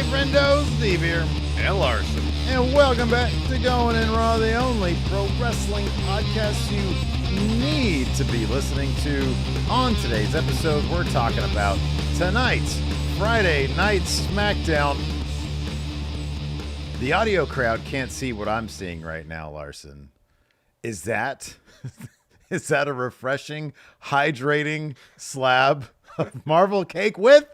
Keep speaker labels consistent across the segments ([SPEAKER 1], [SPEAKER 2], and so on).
[SPEAKER 1] Hey, Friendo, Steve here.
[SPEAKER 2] And Larson.
[SPEAKER 1] And welcome back to Going In Raw, the only pro wrestling podcast you need to be listening to. On today's episode, we're talking about tonight's Friday Night Smackdown. The audio crowd can't see what I'm seeing right now, Larson. Is that a refreshing, hydrating slab of marble cake with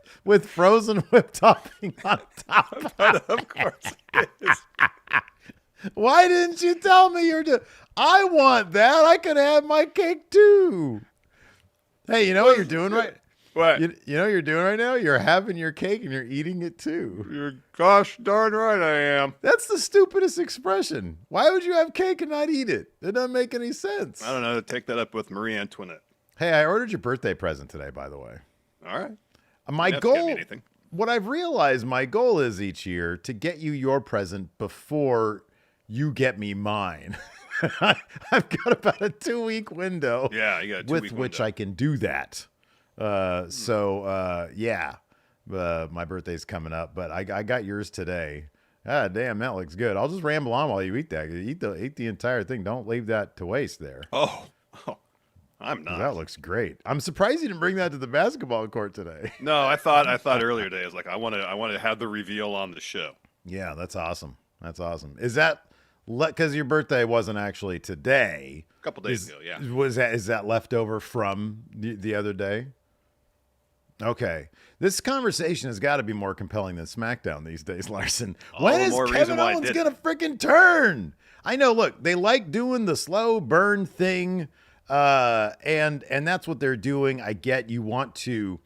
[SPEAKER 1] frozen whipped topping on top?
[SPEAKER 2] Of course it is.
[SPEAKER 1] Why didn't you tell me I want that. I could have my cake too. Hey, you know what you're doing right?
[SPEAKER 2] What?
[SPEAKER 1] You know what you're doing right now? You're having your cake and you're eating it too.
[SPEAKER 2] You're gosh darn right I am.
[SPEAKER 1] That's the stupidest expression. Why would you have cake and not eat it? It doesn't make any sense.
[SPEAKER 2] I don't know. Take that up with Marie Antoinette.
[SPEAKER 1] Hey, I ordered your birthday present today, by the way.
[SPEAKER 2] All right.
[SPEAKER 1] My
[SPEAKER 2] You have to get me
[SPEAKER 1] goal,
[SPEAKER 2] anything.
[SPEAKER 1] what I've realized my goal is each year to get you your present before you get me mine. I've got about a 2-week window
[SPEAKER 2] Yeah, you got a 2-week
[SPEAKER 1] with which
[SPEAKER 2] window.
[SPEAKER 1] I can do that. My birthday's coming up, but I got yours today. Ah, damn, that looks good. I'll just ramble on while you eat that. Eat the entire thing. Don't leave that to waste there.
[SPEAKER 2] Oh, I'm not.
[SPEAKER 1] That looks great. I'm surprised you didn't bring that to the basketball court today.
[SPEAKER 2] No, I thought earlier today. I was like, I want to have the reveal on the show.
[SPEAKER 1] Yeah, that's awesome. That's awesome. Is that because your birthday wasn't actually today?
[SPEAKER 2] A couple days ago, yeah.
[SPEAKER 1] Is that leftover from the other day? Okay. This conversation has got to be more compelling than SmackDown these days, Larson.
[SPEAKER 2] All
[SPEAKER 1] When
[SPEAKER 2] the
[SPEAKER 1] is
[SPEAKER 2] more
[SPEAKER 1] Kevin
[SPEAKER 2] reason why I
[SPEAKER 1] Owens
[SPEAKER 2] didn't.
[SPEAKER 1] going to freaking turn? I know, look, they like doing the slow burn thing, and that's what they're doing. I get you want to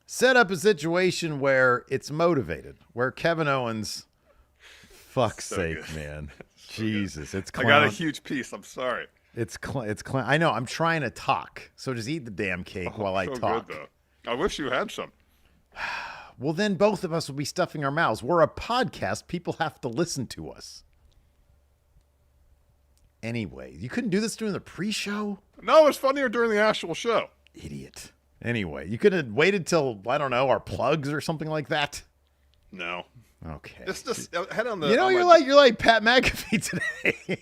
[SPEAKER 1] set up a situation where it's motivated, where Kevin Owens, fuck's
[SPEAKER 2] So
[SPEAKER 1] sake,
[SPEAKER 2] good.
[SPEAKER 1] man.
[SPEAKER 2] So
[SPEAKER 1] Jesus, it's
[SPEAKER 2] I
[SPEAKER 1] clown.
[SPEAKER 2] got a huge piece. I'm sorry.
[SPEAKER 1] It's clown. I know, I'm trying to talk, so just eat the damn cake while I
[SPEAKER 2] So
[SPEAKER 1] talk.
[SPEAKER 2] good, though. I wish you had some.
[SPEAKER 1] Well, then both of us will be stuffing our mouths. We're a podcast. People have to listen to us. Anyway, you couldn't do this during the pre-show?
[SPEAKER 2] No, it's funnier during the actual show.
[SPEAKER 1] Idiot. Anyway, you could have waited till, I don't know, our plugs or something like that.
[SPEAKER 2] No.
[SPEAKER 1] Okay.
[SPEAKER 2] Just head on the.
[SPEAKER 1] You know,
[SPEAKER 2] on
[SPEAKER 1] you're
[SPEAKER 2] my-
[SPEAKER 1] like Pat McAfee today.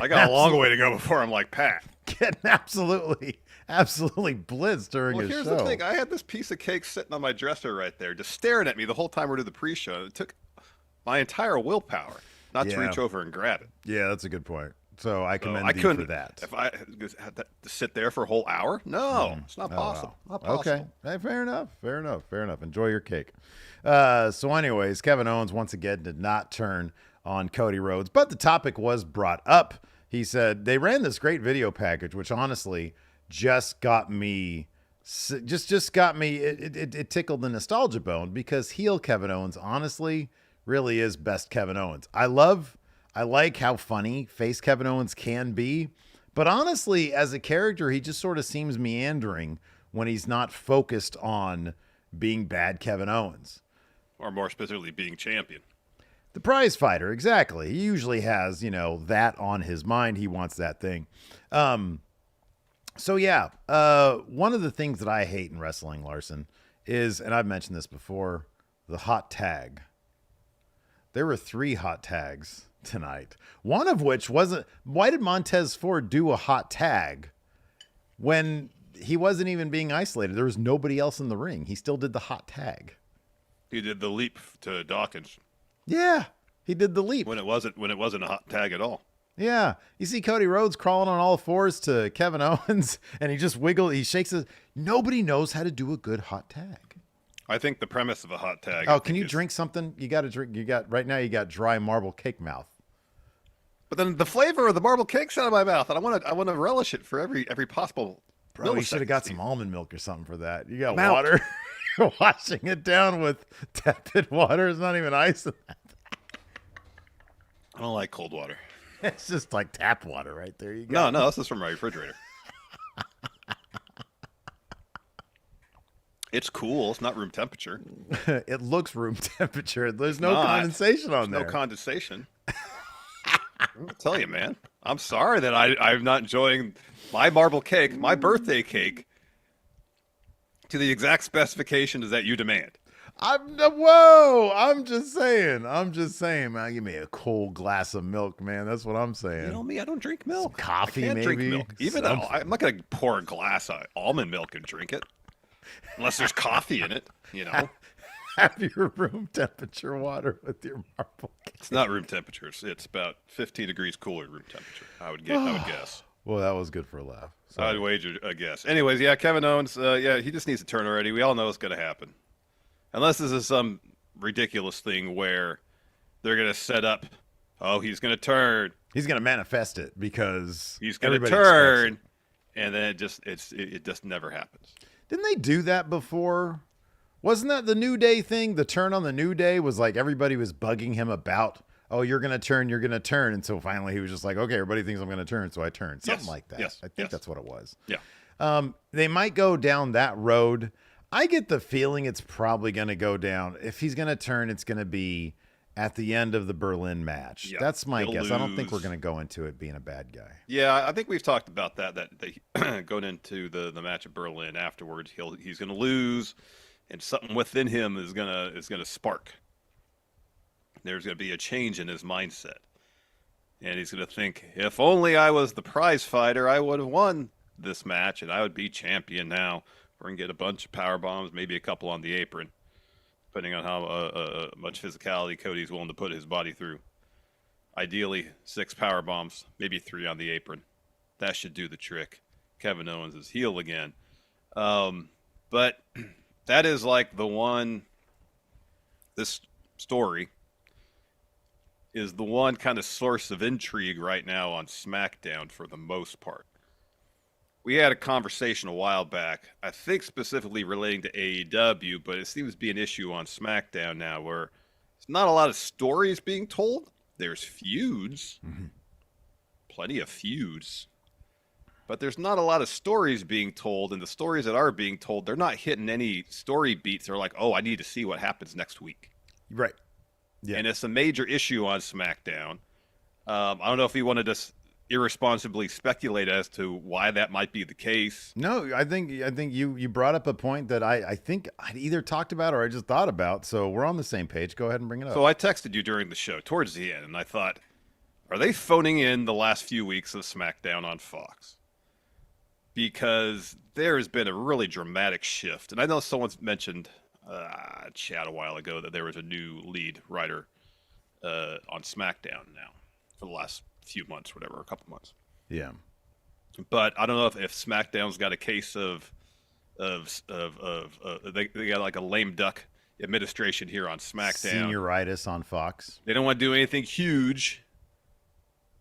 [SPEAKER 2] I got a long way to go before I'm like Pat.
[SPEAKER 1] Getting absolutely blitzed during
[SPEAKER 2] Well,
[SPEAKER 1] his
[SPEAKER 2] here's
[SPEAKER 1] show.
[SPEAKER 2] the thing. I had this piece of cake sitting on my dresser right there, just staring at me the whole time we did the pre-show. It took my entire willpower not to
[SPEAKER 1] Yeah.
[SPEAKER 2] reach over and grab it.
[SPEAKER 1] Yeah, that's a good point. So I commend
[SPEAKER 2] I
[SPEAKER 1] you
[SPEAKER 2] couldn't
[SPEAKER 1] for that.
[SPEAKER 2] If I had to sit there for a whole hour, no, it's not
[SPEAKER 1] Oh,
[SPEAKER 2] possible.
[SPEAKER 1] wow.
[SPEAKER 2] Not possible.
[SPEAKER 1] Okay. Hey, fair enough. Enjoy your cake. So anyways, Kevin Owens once again did not turn on Cody Rhodes, but the topic was brought up. He said they ran this great video package, which honestly just got me, it tickled the nostalgia bone, because heel Kevin Owens honestly really is best Kevin Owens. I like how funny face Kevin Owens can be, but honestly, as a character, he just sort of seems meandering when he's not focused on being bad Kevin Owens.
[SPEAKER 2] Or more specifically, being champion.
[SPEAKER 1] The prize fighter, exactly. He usually has, that on his mind. He wants that thing. So yeah, one of the things that I hate in wrestling, Larson, is, and I've mentioned this before, the hot tag. There were 3 hot tags tonight. One of which wasn't, why did Montez Ford do a hot tag when he wasn't even being isolated? There was nobody else in the ring. He still did the hot tag.
[SPEAKER 2] He did the leap to Dawkins
[SPEAKER 1] Yeah, he did the leap.
[SPEAKER 2] when it wasn't a hot tag at all.
[SPEAKER 1] Yeah. You see Cody Rhodes crawling on all fours to Kevin Owens, and he just wiggles, he shakes his, nobody knows how to do a good hot tag.
[SPEAKER 2] I think the premise of a hot tag.
[SPEAKER 1] Oh, can you drink something? You got to drink. Right now you got dry marble cake mouth.
[SPEAKER 2] But then the flavor of the marble cake's out of my mouth, and I want to relish it for every possible.
[SPEAKER 1] Bro, you should have
[SPEAKER 2] millisecond,
[SPEAKER 1] got
[SPEAKER 2] Steve.
[SPEAKER 1] some almond milk or something for that. You got
[SPEAKER 2] Mount.
[SPEAKER 1] water. You're washing it down with tepid water. It's not even ice in that.
[SPEAKER 2] I don't like cold water.
[SPEAKER 1] It's just like tap water right there. You go.
[SPEAKER 2] No, this is from my refrigerator. It's cool. It's not room temperature.
[SPEAKER 1] It looks room temperature. There's no
[SPEAKER 2] not.
[SPEAKER 1] condensation on
[SPEAKER 2] There's
[SPEAKER 1] there.
[SPEAKER 2] no condensation. I'll tell you, man. I'm sorry that I'm not enjoying my marble cake, my birthday cake, to the exact specifications that you demand.
[SPEAKER 1] I'm just saying. Man, give me a cold glass of milk, man. That's what I'm saying.
[SPEAKER 2] You know me, I don't drink milk.
[SPEAKER 1] Some coffee,
[SPEAKER 2] I can't
[SPEAKER 1] maybe.
[SPEAKER 2] drink milk. Even though I'm not going to pour a glass of almond milk and drink it. Unless there's coffee in it, you know.
[SPEAKER 1] Have your room temperature water with your marble cake.
[SPEAKER 2] It's not room temperature. It's about 15 degrees cooler room temperature, I would guess.
[SPEAKER 1] Well, that was good for a laugh.
[SPEAKER 2] I'd wager a guess. Anyways, yeah, Kevin Owens, he just needs to turn already. We all know it's going to happen. Unless this is some ridiculous thing where they're going to set up, he's going to turn.
[SPEAKER 1] He's going to manifest it because
[SPEAKER 2] he's going to turn, and then it just never happens.
[SPEAKER 1] Didn't they do that before? Wasn't that the New Day thing? The turn on the New Day was like everybody was bugging him about, you're going to turn. And so finally he was just like, okay, everybody thinks I'm going to turn, so I turned. Something like that.
[SPEAKER 2] Yes.
[SPEAKER 1] I think that's what it was.
[SPEAKER 2] Yeah.
[SPEAKER 1] They might go down that road. I get the feeling it's probably going to go down. If he's going to turn, it's going to be at the end of the Berlin match. Yeah, that's my guess. I don't think we're going to go into it being a bad guy.
[SPEAKER 2] Yeah, I think we've talked about that they going into the match at Berlin afterwards, he's going to lose, and something within him is going to spark. There's going to be a change in his mindset. And he's going to think, if only I was the prize fighter, I would have won this match, and I would be champion now. We're going to get a bunch of power bombs, maybe a couple on the apron, depending on how much physicality Cody's willing to put his body through. Ideally, 6 power bombs, maybe 3 on the apron. That should do the trick. Kevin Owens is heel again. But that is like this story is the one kind of source of intrigue right now on SmackDown for the most part. We had a conversation a while back, I think specifically relating to AEW, but it seems to be an issue on SmackDown now where there's not a lot of stories being told. There's feuds, plenty of feuds, but there's not a lot of stories being told, and the stories that are being told, they're not hitting any story beats. They're like, I need to see what happens next week.
[SPEAKER 1] Right. Yeah.
[SPEAKER 2] And it's a major issue on SmackDown. I don't know if you wanted to irresponsibly speculate as to why that might be the case.
[SPEAKER 1] No, I think you brought up a point that I think I'd either talked about or I just thought about, so we're on the same page. Go ahead and bring it up.
[SPEAKER 2] So I texted you during the show towards the end, and I thought, are they phoning in the last few weeks of SmackDown on Fox? Because there has been a really dramatic shift. And I know someone's mentioned chat a while ago that there was a new lead writer on SmackDown now for the last few months, whatever, a couple months.
[SPEAKER 1] Yeah.
[SPEAKER 2] But I don't know if SmackDown's got a case of they got like a lame duck administration here on SmackDown.
[SPEAKER 1] Senioritis on Fox.
[SPEAKER 2] They don't want to do anything huge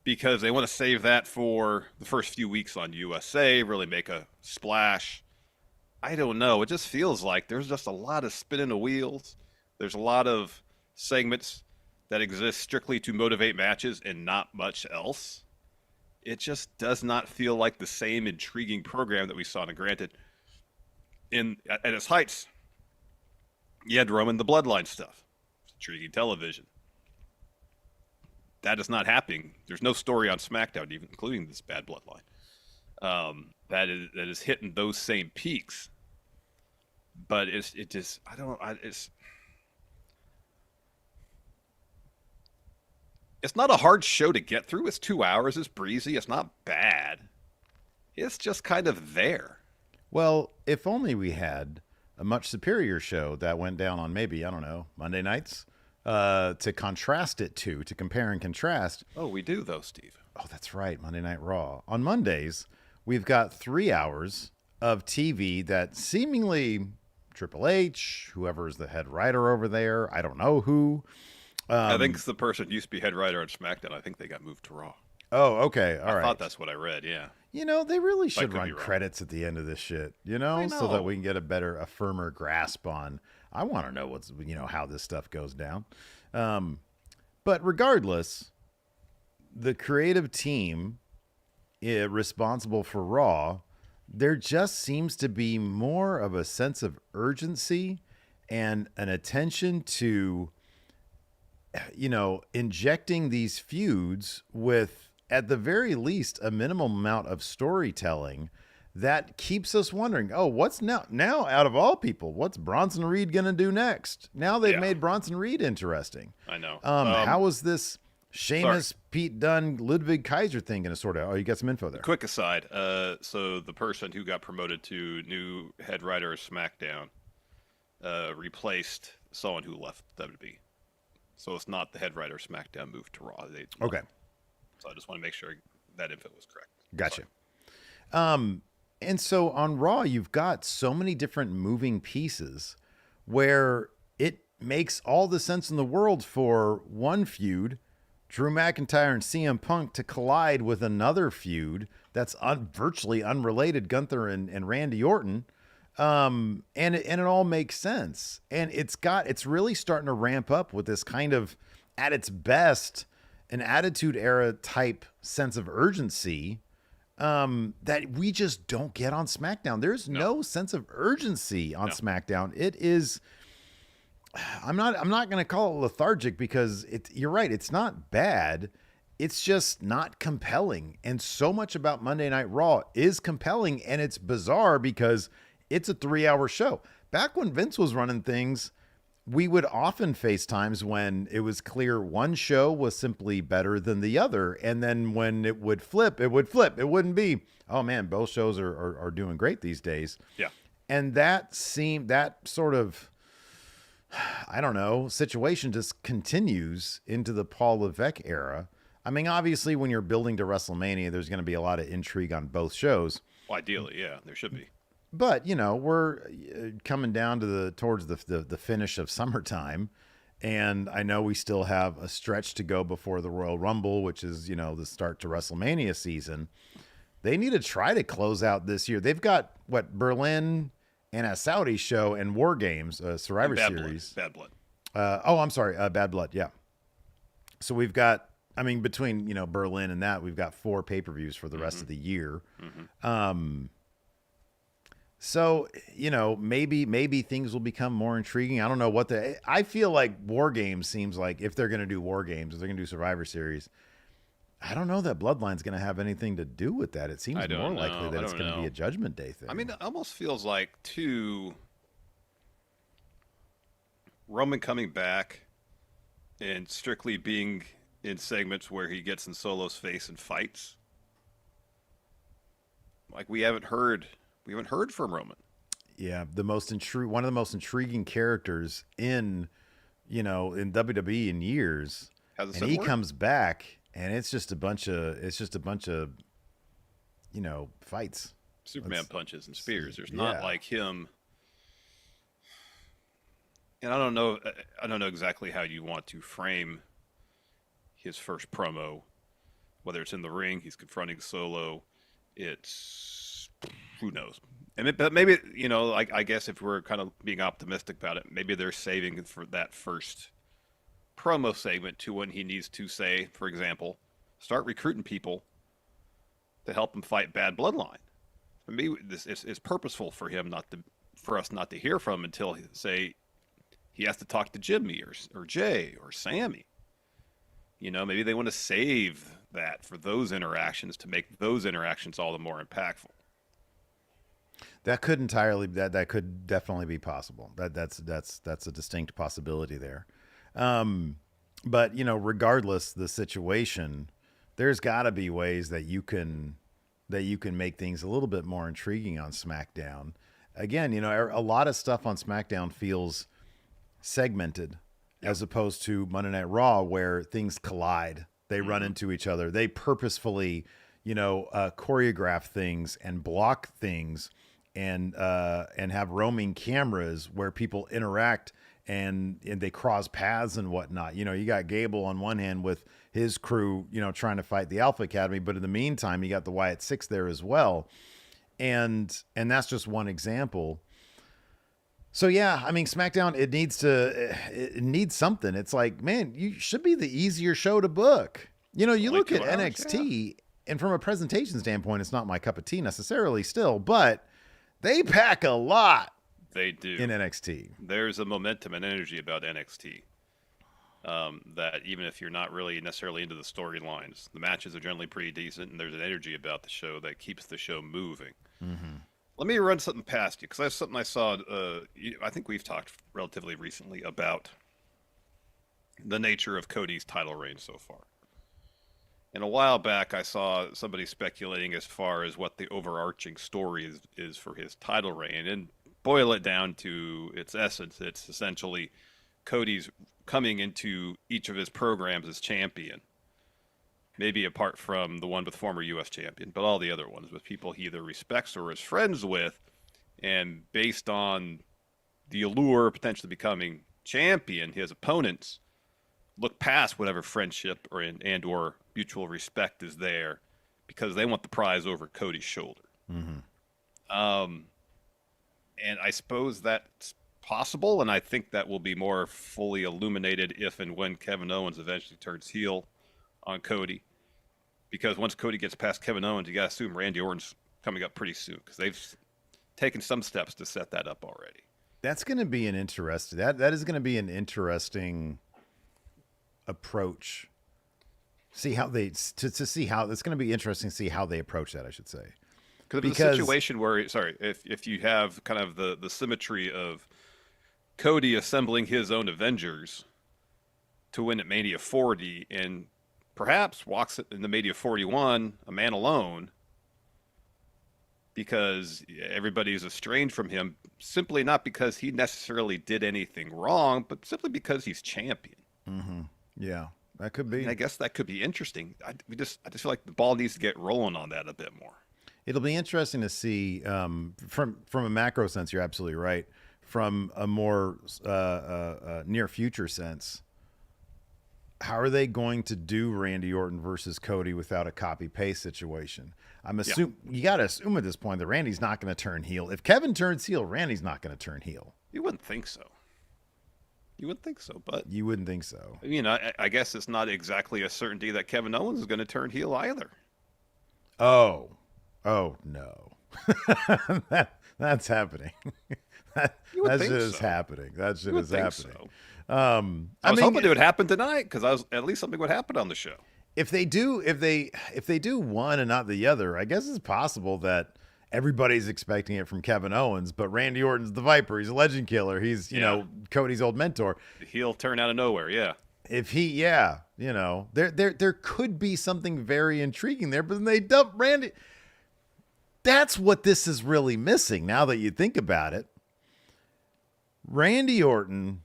[SPEAKER 2] because they want to save that for the first few weeks on USA, really make a splash. I don't know. It just feels like there's just a lot of spinning the wheels. There's a lot of segments that exist strictly to motivate matches and not much else. It just does not feel like the same intriguing program that we saw. And granted, at its heights, you had Roman the Bloodline stuff. It's intriguing television. That is not happening. There's no story on SmackDown, even including this bad Bloodline. That is hitting those same peaks. But it's not a hard show to get through. It's 2 hours. It's breezy. It's not bad. It's just kind of there.
[SPEAKER 1] Well, if only we had a much superior show that went down on maybe, I don't know, Monday nights to contrast it to compare and contrast.
[SPEAKER 2] Oh, we do, though, Steve.
[SPEAKER 1] Oh, that's right. Monday Night Raw. On Mondays, we've got 3 hours of TV that seemingly Triple H, whoever is the head writer over there, I don't know who.
[SPEAKER 2] I think it's the person who used to be head writer on SmackDown. I think they got moved to Raw.
[SPEAKER 1] Oh, okay. All right.
[SPEAKER 2] I thought that's what I read, yeah.
[SPEAKER 1] You know, they really should run credits at the end of this shit,
[SPEAKER 2] know,
[SPEAKER 1] so that we can get a firmer grasp on, I want to know how this stuff goes down. But regardless, the creative team responsible for Raw, there just seems to be more of a sense of urgency and an attention to, injecting these feuds with, at the very least, a minimum amount of storytelling that keeps us wondering, oh, what's now out of all people, what's Bronson Reed going to do next? Now they've made Bronson Reed interesting.
[SPEAKER 2] I know.
[SPEAKER 1] How is this Sheamus, Pete Dunne, Ludwig Kaiser thing going to sort out? Oh, you got some info there.
[SPEAKER 2] Quick aside. So the person who got promoted to new head writer of SmackDown replaced someone who left WWE. So it's not the head writer of SmackDown moved to Raw.
[SPEAKER 1] Okay.
[SPEAKER 2] So I just want to make sure that info was correct.
[SPEAKER 1] Gotcha. And so on Raw, you've got so many different moving pieces where it makes all the sense in the world for one feud, Drew McIntyre and CM Punk, to collide with another feud that's virtually unrelated, Gunther and Randy Orton. And it all makes sense. And it's really starting to ramp up with this kind of, at its best, an Attitude Era type sense of urgency that we just don't get on SmackDown. There's no sense of urgency on SmackDown. It is, I'm not going to call it lethargic because you're right. It's not bad. It's just not compelling. And so much about Monday Night Raw is compelling, and it's bizarre because it's a 3-hour show. Back when Vince was running things, we would often face times when it was clear one show was simply better than the other. And then when it would flip. It wouldn't be, oh man, both shows are doing great these days.
[SPEAKER 2] Yeah.
[SPEAKER 1] And that sort of, I don't know, situation just continues into the Paul Levesque era. I mean, obviously when you're building to WrestleMania, there's going to be a lot of intrigue on both shows.
[SPEAKER 2] Well, ideally, yeah, there should be.
[SPEAKER 1] But, we're coming down to towards the finish of summertime. And I know we still have a stretch to go before the Royal Rumble, which is, the start to WrestleMania season. They need to try to close out this year. They've got, Berlin and a Saudi show and War Games, Survivor Series.
[SPEAKER 2] Bad Blood.
[SPEAKER 1] I'm sorry. Bad Blood. Yeah. So we've got, between, Berlin and that, we've got 4 pay-per-views for the rest of the year. Mm-hmm. So, maybe things will become more intriguing. I don't know I feel like War Games seems like if they're going to do War Games, if they're going to do Survivor Series, I don't know that Bloodline's going to have anything to do with that. It seems more likely that it's going to be a Judgment Day thing.
[SPEAKER 2] It almost feels like, Roman coming back and strictly being in segments where he gets in Solo's face and fights. Like we haven't heard from Roman.
[SPEAKER 1] Yeah, one of the most intriguing characters in WWE in years. And he comes back, and it's just a bunch of fights.
[SPEAKER 2] Superman punches and spears. There's not like him. And I don't know exactly how you want to frame his first promo, whether it's in the ring, he's confronting Solo. It's who knows. But maybe, I guess if we're kind of being optimistic about it, maybe they're saving for that first promo segment to when he needs to say, for example, start recruiting people to help him fight Bad Bloodline. Maybe this is purposeful for him for us not to hear from him until he has to talk to Jimmy or Jay or Sammy. Maybe they want to save that for those interactions to make those interactions all the more impactful.
[SPEAKER 1] That could definitely be possible. That's a distinct possibility there. But regardless the situation, there's got to be ways that you can make things a little bit more intriguing on SmackDown. Again, a lot of stuff on SmackDown feels segmented as opposed to Monday Night Raw where things collide. They run into each other. They purposefully, choreograph things and block things and have roaming cameras where people interact and they cross paths and whatnot. You got Gable on one hand with his crew, trying to fight the Alpha Academy, but in the meantime, you got the Wyatt Six there as well. And that's just one example. So yeah, SmackDown, it needs something. It's like, man, you should be the easier show to book. You look at NXT, and from a presentation standpoint, it's not my cup of tea necessarily still, but they pack a lot.
[SPEAKER 2] They do.
[SPEAKER 1] In NXT.
[SPEAKER 2] There's a momentum and energy about NXT. That even if you're not really necessarily into the storylines, the matches are generally pretty decent, and there's an energy about the show that keeps the show moving.
[SPEAKER 1] Mm-hmm.
[SPEAKER 2] Let me run something past you because that's something I saw. I think we've talked relatively recently about the nature of Cody's title reign so far. And a while back, I saw somebody speculating as far as what the overarching story is for his title reign. And boil it down to its essence, it's essentially Cody's coming into each of his programs as champion. Maybe apart from the one with former U.S. champion, but all the other ones with people he either respects or is friends with. And based on the allure of potentially becoming champion, his opponents look past whatever friendship or mutual respect is there because they want the prize over Cody's shoulder.
[SPEAKER 1] Mm-hmm.
[SPEAKER 2] And I suppose that's possible, and I think that will be more fully illuminated if and when Kevin Owens eventually turns heel on Cody. Because once Cody gets past Kevin Owens, you got to assume Randy Orton's coming up pretty soon because they've taken some steps to set that up already.
[SPEAKER 1] That's going to be an interesting. That is going to be an interesting approach. See how they to see how it's going to be interesting to see how they approach that. I should say
[SPEAKER 2] because the situation where if you have kind of the symmetry of Cody assembling his own Avengers to win at Mania 40 and perhaps walks in the Mania 41 a man alone because everybody's estranged from him simply not because he necessarily did anything wrong, but simply because he's champion.
[SPEAKER 1] Mm-hmm. Yeah, that could be.
[SPEAKER 2] And I guess that could be interesting. I just feel like the ball needs to get rolling on that a bit more.
[SPEAKER 1] It'll be interesting to see from a macro sense. You're absolutely right. From a more near future sense, how are they going to do Randy Orton versus Cody without a copy paste situation? You got to assume at this point that Randy's not going to turn heel. If Kevin turns heel, Randy's not going to turn heel.
[SPEAKER 2] You wouldn't think so. You wouldn't think so, but
[SPEAKER 1] you wouldn't think so.
[SPEAKER 2] You know, I guess it's not exactly a certainty that Kevin Owens is going to turn heel either.
[SPEAKER 1] Oh no, that's happening. that shit is happening. That shit is happening.
[SPEAKER 2] So. I was hoping it would happen tonight because at least something would happen on the show.
[SPEAKER 1] If they do one and not the other, I guess it's possible that everybody's expecting it from Kevin Owens, but Randy Orton's the Viper. He's a legend killer. He's, you know, Cody's old mentor.
[SPEAKER 2] He'll turn out of nowhere, yeah.
[SPEAKER 1] If he, there could be something very intriguing there, but then they dump Randy. That's what this is really missing now that you think about it. Randy Orton,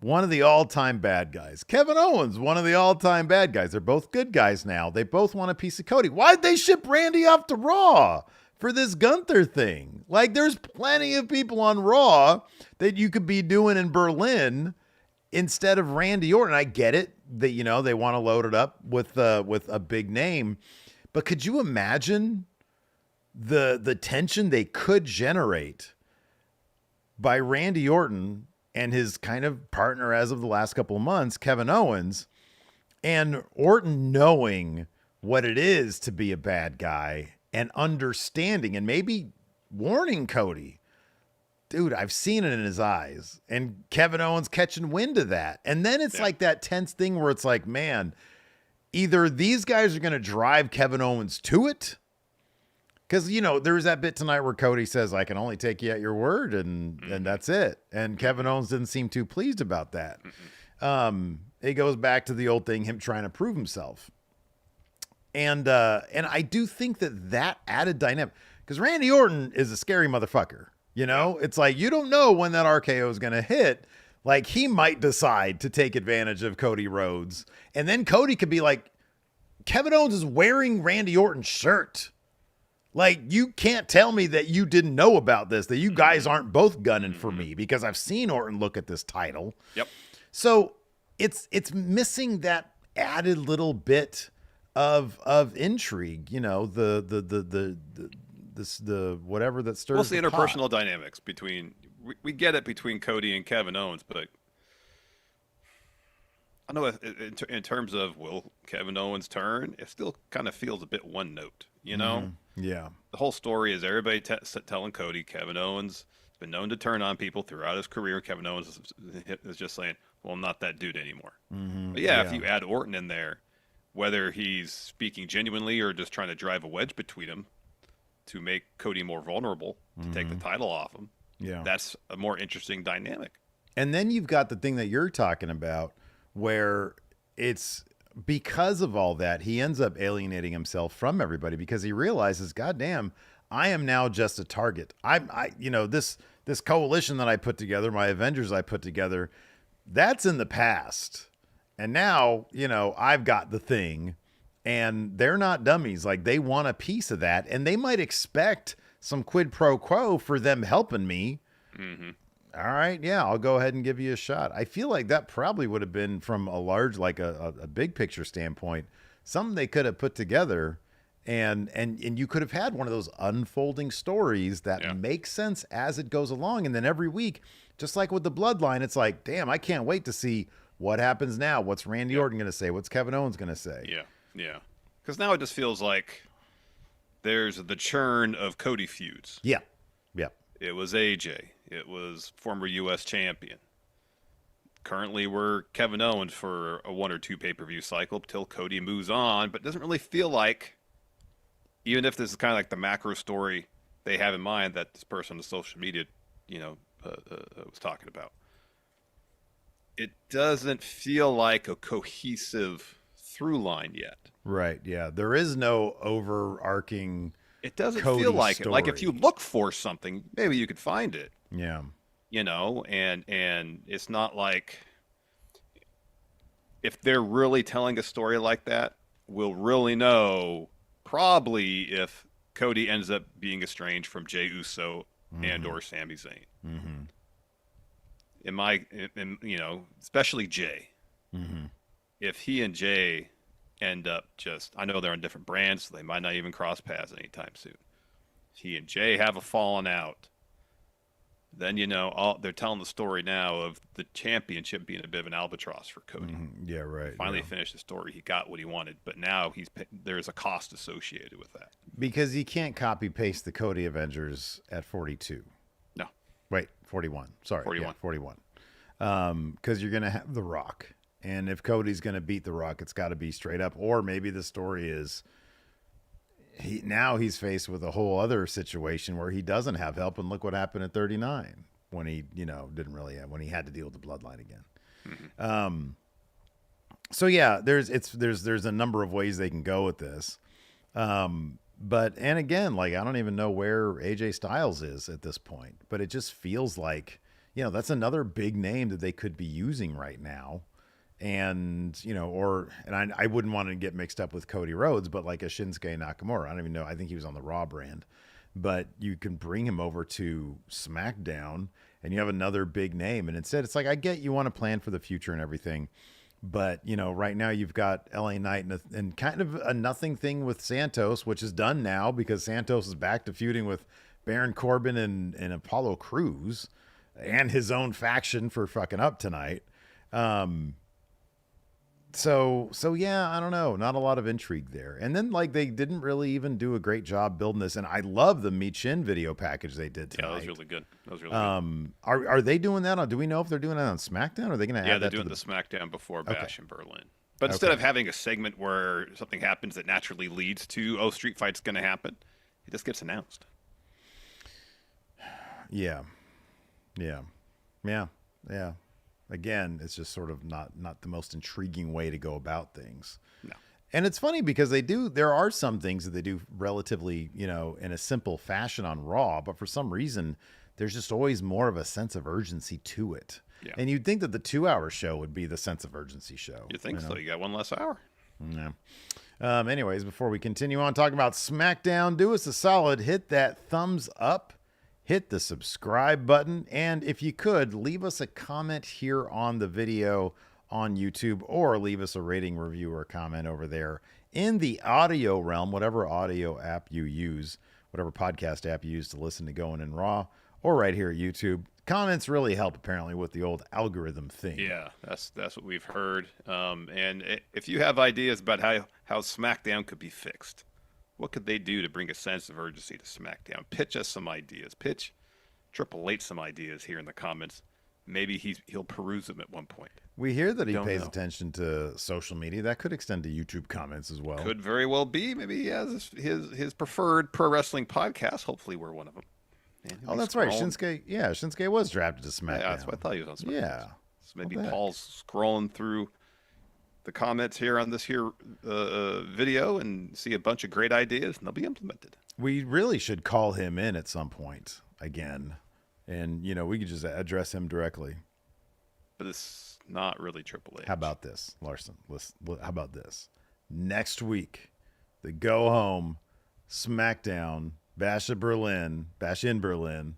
[SPEAKER 1] one of the all-time bad guys. Kevin Owens, one of the all-time bad guys. They're both good guys now. They both want a piece of Cody. Why'd they ship Randy off to Raw for this Gunther thing? Like, there's plenty of people on Raw that you could be doing in Berlin instead of Randy Orton. I get it that, you know, they want to load it up with a big name, but could you imagine the tension they could generate by Randy Orton and his kind of partner as of the last couple of months, Kevin Owens, and Orton knowing what it is to be a bad guy and understanding and maybe warning Cody, dude, I've seen it in his eyes, and Kevin Owens catching wind of that. And then it's like that tense thing where it's like, man, either these guys are going to drive Kevin Owens to it, because, you know, there was that bit tonight where Cody says, I can only take you at your word, and that's it. And Kevin Owens didn't seem too pleased about that. It goes back to the old thing, him trying to prove himself. And I do think that added dynamic, because Randy Orton is a scary motherfucker. You know, it's like, you don't know when that RKO is going to hit. Like, he might decide to take advantage of Cody Rhodes. And then Cody could be like, Kevin Owens is wearing Randy Orton's shirt. Like, you can't tell me that you didn't know about this, that you guys aren't both gunning for me, because I've seen Orton look at this title.
[SPEAKER 2] Yep.
[SPEAKER 1] So it's missing that added little bit of intrigue, you know, the whatever that stirs.
[SPEAKER 2] Well, it's the interpersonal
[SPEAKER 1] pot.
[SPEAKER 2] dynamics between, we get it between Cody and Kevin Owens, but I know in terms of will Kevin Owens turn, it still kind of feels a bit one note, you know?
[SPEAKER 1] Yeah.
[SPEAKER 2] The whole story is everybody telling Cody Kevin Owens been known to turn on people throughout his career. Kevin Owens is just saying, well, I'm not that dude anymore.
[SPEAKER 1] Mm-hmm.
[SPEAKER 2] But yeah, if you add Orton in there, whether he's speaking genuinely or just trying to drive a wedge between them to make Cody more vulnerable to take the title off him, that's a more interesting dynamic.
[SPEAKER 1] And then you've got the thing that you're talking about where it's because of all that, he ends up alienating himself from everybody because he realizes, goddamn, I am now just a target. This coalition that I put together, my Avengers I put together, that's in the past. And now, I've got the thing, and they're not dummies. Like, they want a piece of that, and they might expect some quid pro quo for them helping me.
[SPEAKER 2] Mm-hmm.
[SPEAKER 1] All right, yeah, I'll go ahead and give you a shot. I feel like that probably would have been from a large, like a big picture standpoint, something they could have put together, and you could have had one of those unfolding stories that makes sense as it goes along, and then every week, just like with the Bloodline, it's like, damn, I can't wait to see what happens now. What's Randy Orton going to say? What's Kevin Owens going to say?
[SPEAKER 2] Yeah. Because now it just feels like there's the churn of Cody feuds.
[SPEAKER 1] Yeah.
[SPEAKER 2] It was AJ. It was former U.S. champion. Currently, we're Kevin Owens for a 1 or 2 pay-per-view cycle till Cody moves on, but it doesn't really feel like, even if this is kind of like the macro story they have in mind that this person on the social media, was talking about. It doesn't feel like a cohesive through line yet.
[SPEAKER 1] Right, yeah. There is no overarching
[SPEAKER 2] It doesn't
[SPEAKER 1] Cody
[SPEAKER 2] feel like
[SPEAKER 1] story.
[SPEAKER 2] it. Like if you look for something, maybe you could find it.
[SPEAKER 1] Yeah.
[SPEAKER 2] And it's not like if they're really telling a story like that, we'll really know probably if Cody ends up being estranged from Jey Uso and or Sami Zayn.
[SPEAKER 1] Mm-hmm.
[SPEAKER 2] Especially Jey.
[SPEAKER 1] Mm-hmm.
[SPEAKER 2] If he and Jey end up I know they're on different brands, so they might not even cross paths anytime soon. If he and Jey have a falling out, then they're telling the story now of the championship being a bit of an albatross for Cody.
[SPEAKER 1] Mm-hmm. Yeah, right.
[SPEAKER 2] Finally finished the story. He got what he wanted, but now there's a cost associated with that.
[SPEAKER 1] Because you can't copy paste the Cody Avengers at 42.
[SPEAKER 2] No.
[SPEAKER 1] Wait, 41. Sorry.
[SPEAKER 2] 41.
[SPEAKER 1] Yeah, 41. Because you're going to have The Rock. And if Cody's going to beat The Rock, it's got to be straight up. Or maybe the story is he's faced with a whole other situation where he doesn't have help. And look what happened at 39 when he, didn't really have, when he had to deal with the Bloodline again. Mm-hmm. So yeah, there's a number of ways they can go with this. But again, like, I don't even know where AJ Styles is at this point, but it just feels like, that's another big name that they could be using right now. And, I wouldn't want to get mixed up with Cody Rhodes, but like a Shinsuke Nakamura, I don't even know. I think he was on the Raw brand, but you can bring him over to SmackDown and you have another big name. And instead it's like, I get you want to plan for the future and everything, but right now you've got LA Knight and kind of a nothing thing with Santos, which is done now because Santos is back to feuding with Baron Corbin and Apollo Crews and his own faction for fucking up tonight. So yeah, I don't know. Not a lot of intrigue there. And then like they didn't really even do a great job building this. And I love the Meet Shin video package they did tonight.
[SPEAKER 2] Yeah, that was really good. Good.
[SPEAKER 1] Are they doing that on? Do we know if they're doing that on SmackDown? Or are they going to add that?
[SPEAKER 2] Yeah, they're doing the SmackDown before Bash in Berlin. But instead of having a segment where something happens that naturally leads to Street Fight's going to happen, it just gets announced. Yeah. Again, it's just sort of not the most intriguing way to go about things. No.
[SPEAKER 1] And it's funny because there are some things that they do relatively, in a simple fashion on Raw, but for some reason, there's just always more of a sense of urgency to it.
[SPEAKER 2] Yeah.
[SPEAKER 1] And you'd think that the 2-hour show would be the sense of urgency show.
[SPEAKER 2] You think so? You got one less hour.
[SPEAKER 1] Yeah. Anyways, before we continue on talking about SmackDown, do us a solid, hit that thumbs up. Hit the subscribe button, and if you could, leave us a comment here on the video on YouTube, or leave us a rating, review, or comment over there in the audio realm, whatever audio app you use, whatever podcast app you use to listen to Going in Raw, or right here at YouTube. Comments really help, apparently, with the old algorithm thing.
[SPEAKER 2] Yeah, that's what we've heard. And if you have ideas about how SmackDown could be fixed, what could they do to bring a sense of urgency to SmackDown? Pitch us some ideas. Pitch Triple H some ideas here in the comments. Maybe he'll peruse them at one point.
[SPEAKER 1] We hear that he
[SPEAKER 2] Don't
[SPEAKER 1] pays
[SPEAKER 2] know.
[SPEAKER 1] attention to social media. That could extend to YouTube comments as well.
[SPEAKER 2] Could very well be. Maybe he has his preferred pro wrestling podcast. Hopefully, we're one of them. Man, he'll
[SPEAKER 1] Oh,
[SPEAKER 2] be
[SPEAKER 1] that's right.
[SPEAKER 2] scrolling.
[SPEAKER 1] Shinsuke. Yeah, Shinsuke was drafted to SmackDown.
[SPEAKER 2] Yeah, that's what I thought he was on SmackDown.
[SPEAKER 1] Yeah.
[SPEAKER 2] So maybe
[SPEAKER 1] What the heck?
[SPEAKER 2] Paul's scrolling through the comments here on this here video and see a bunch of great ideas, and they'll be implemented.
[SPEAKER 1] We really should call him in at some point again, and we could just address him directly.
[SPEAKER 2] But it's not really Triple H.
[SPEAKER 1] How about this, Larson? How about this? Next week, the go home SmackDown Bash in Berlin.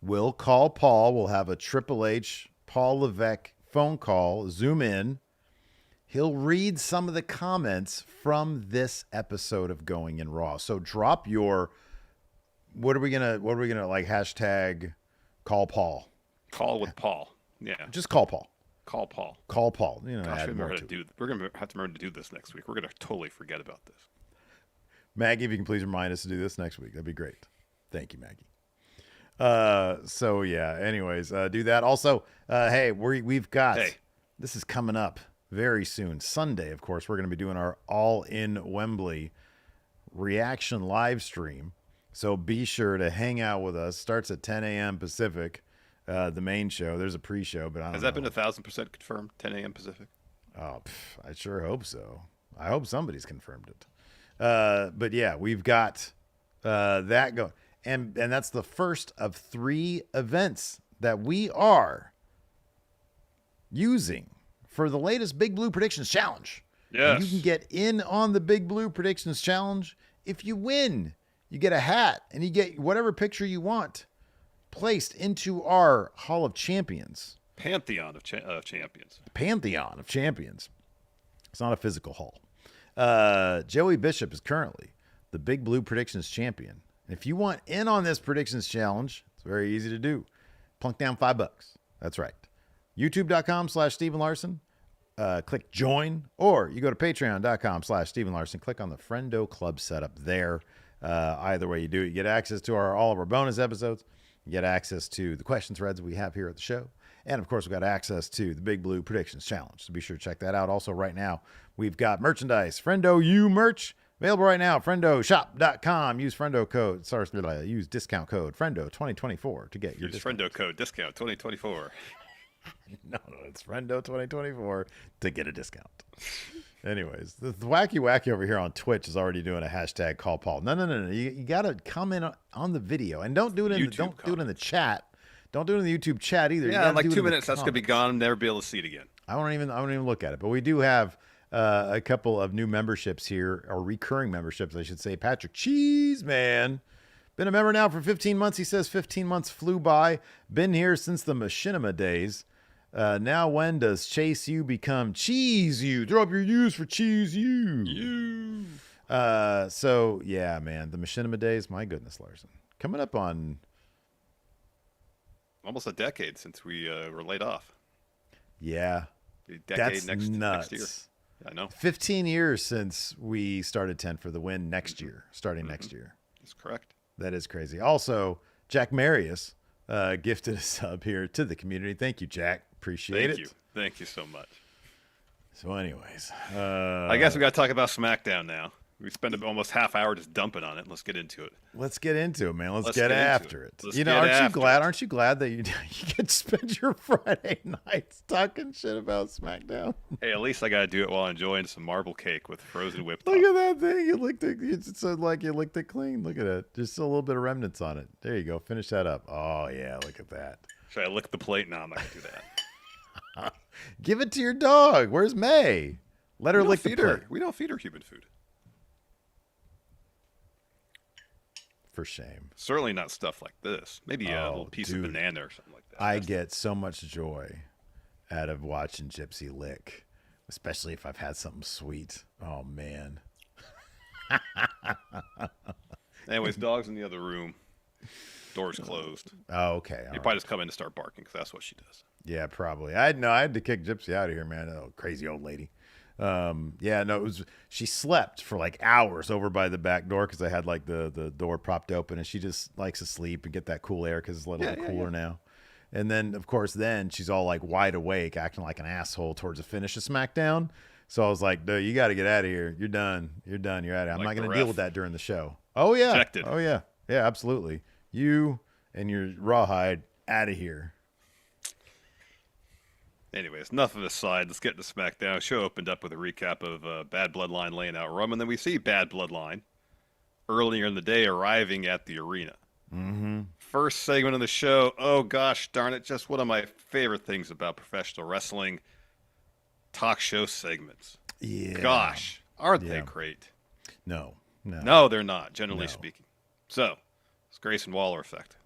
[SPEAKER 1] We'll call Paul. We'll have a Triple H Paul Levesque phone call. Zoom in. He'll read some of the comments from this episode of Going in Raw. So drop your what are we gonna like hashtag call Paul?
[SPEAKER 2] Call with Paul. Yeah.
[SPEAKER 1] Just call Paul.
[SPEAKER 2] Call Paul.
[SPEAKER 1] Call Paul.
[SPEAKER 2] Gosh,
[SPEAKER 1] Add more to it.
[SPEAKER 2] we're gonna have to remember to do this next week. We're gonna totally forget about this.
[SPEAKER 1] Maggie, if you can please remind us to do this next week, that'd be great. Thank you, Maggie. So yeah. Anyways, do that. Also, hey, we've got this is coming up very soon. Sunday, of course, we're going to be doing our All in Wembley reaction live stream. So be sure to hang out with us. Starts at 10 a.m. Pacific. The main show. There's a pre-show, but I don't know.
[SPEAKER 2] Has that been 1,000% confirmed? 10 a.m. Pacific.
[SPEAKER 1] Oh, I sure hope so. I hope somebody's confirmed it. But yeah, we've got that going. And that's the first of 3 events that we are using for the latest Big Blue Predictions Challenge.
[SPEAKER 2] Yes.
[SPEAKER 1] And you can get in on the Big Blue Predictions Challenge if you win. You get a hat and you get whatever picture you want placed into our Hall of Champions.
[SPEAKER 2] Pantheon of champions.
[SPEAKER 1] Pantheon of Champions. It's not a physical hall. Joey Bishop is currently the Big Blue Predictions Champion. And if you want in on this Predictions Challenge, it's very easy to do. Plunk down $5. That's right. YouTube.com/Stephen Larson. Click join, or you go to patreon.com/Stephen Larson. Click on the Friendo Club setup there. Either way you do it, you get access to all of our bonus episodes. You get access to the question threads we have here at the show. And, of course, we've got access to the Big Blue Predictions Challenge. So be sure to check that out. Also, right now, we've got merchandise. Friendo U merch. Available right now. FriendoShop.com. Use Friendo code. Use discount code Friendo2024 to get your
[SPEAKER 2] Use
[SPEAKER 1] discount.
[SPEAKER 2] Friendo code discount 2024.
[SPEAKER 1] No, it's Friendo2024 to get a discount. Anyways, the wacky over here on Twitch is already doing a hashtag call Paul. No. You got to comment on the video, and don't do it in do it in the chat. Don't do it in the YouTube chat either.
[SPEAKER 2] Yeah, in like 2 minutes, that's gonna be gone. Never be able to see it again.
[SPEAKER 1] I won't even look at it. But we do have a couple of new memberships here, or recurring memberships, I should say. Patrick Cheeseman. Been a member now for 15 months. He says 15 months flew by. Been here since the Machinima days. Now when does Chase U become Cheese U? Throw up your U's for Cheese U. So, yeah, man. The Machinima days, my goodness, Larson. Coming up on...
[SPEAKER 2] almost a decade since we were laid off.
[SPEAKER 1] Yeah.
[SPEAKER 2] A decade
[SPEAKER 1] That's nuts.
[SPEAKER 2] next year. I know.
[SPEAKER 1] 15 years since we started 10 for the win next year, starting next year.
[SPEAKER 2] That's correct.
[SPEAKER 1] That is crazy. Also, Jack Marius gifted a sub here to the community. Thank you, Jack. Appreciate it.
[SPEAKER 2] Thank you so much.
[SPEAKER 1] So anyways.
[SPEAKER 2] I guess we got to talk about SmackDown now. We spent almost half hour just dumping on it. Let's get into it.
[SPEAKER 1] Let's get into it, man. Let's get after it.
[SPEAKER 2] Let's
[SPEAKER 1] you know,
[SPEAKER 2] get
[SPEAKER 1] aren't you
[SPEAKER 2] after
[SPEAKER 1] glad?
[SPEAKER 2] it.
[SPEAKER 1] Aren't you glad that you get to spend your Friday nights talking shit about SmackDown?
[SPEAKER 2] Hey, at least I got to do it while enjoying some marble cake with frozen whipped
[SPEAKER 1] Look
[SPEAKER 2] top.
[SPEAKER 1] at that thing. You licked it. It's so like you licked it clean. Look at it. Just a little bit of remnants on it. There you go. Finish that up. Oh yeah, look at that.
[SPEAKER 2] Should I lick the plate? No, I'm not going to do that.
[SPEAKER 1] Give it to your dog. Where's May? Let her lick the plate.
[SPEAKER 2] We don't feed her human food.
[SPEAKER 1] For shame.
[SPEAKER 2] Certainly not stuff like this. Maybe a little piece
[SPEAKER 1] dude.
[SPEAKER 2] of banana or something like that.
[SPEAKER 1] I get so much joy out of watching Gypsy lick, especially if I've had something sweet. Oh, man.
[SPEAKER 2] Anyways, dog's in the other room. Door's closed.
[SPEAKER 1] Oh, okay.
[SPEAKER 2] You
[SPEAKER 1] All right.
[SPEAKER 2] probably just come in and start barking because that's what she does.
[SPEAKER 1] Yeah, probably. I had to kick Gypsy out of here, man. Oh, crazy old lady. Yeah, no, it was. She slept for like hours over by the back door because I had like the door propped open, and she just likes to sleep and get that cool air because it's a little cooler now. And then, of course, then she's all like wide awake, acting like an asshole towards the finish of SmackDown. So I was like, "Dude, you got to get out of here. You're done. You're done. You're out of here. I'm not going to deal with that during the show." Oh yeah.
[SPEAKER 2] Ejected.
[SPEAKER 1] Oh yeah. Yeah, absolutely. You and your rawhide out of here.
[SPEAKER 2] Anyways, enough of this side. Let's get to SmackDown. Show opened up with a recap of Bad Bloodline laying out Roman. Then we see Bad Bloodline earlier in the day arriving at the arena.
[SPEAKER 1] Mm-hmm.
[SPEAKER 2] First segment of the show. Oh gosh, darn it! Just one of my favorite things about professional wrestling. Talk show segments.
[SPEAKER 1] Yeah.
[SPEAKER 2] Gosh, aren't they great?
[SPEAKER 1] No,
[SPEAKER 2] they're not. Generally speaking. So, it's Grayson Waller effect.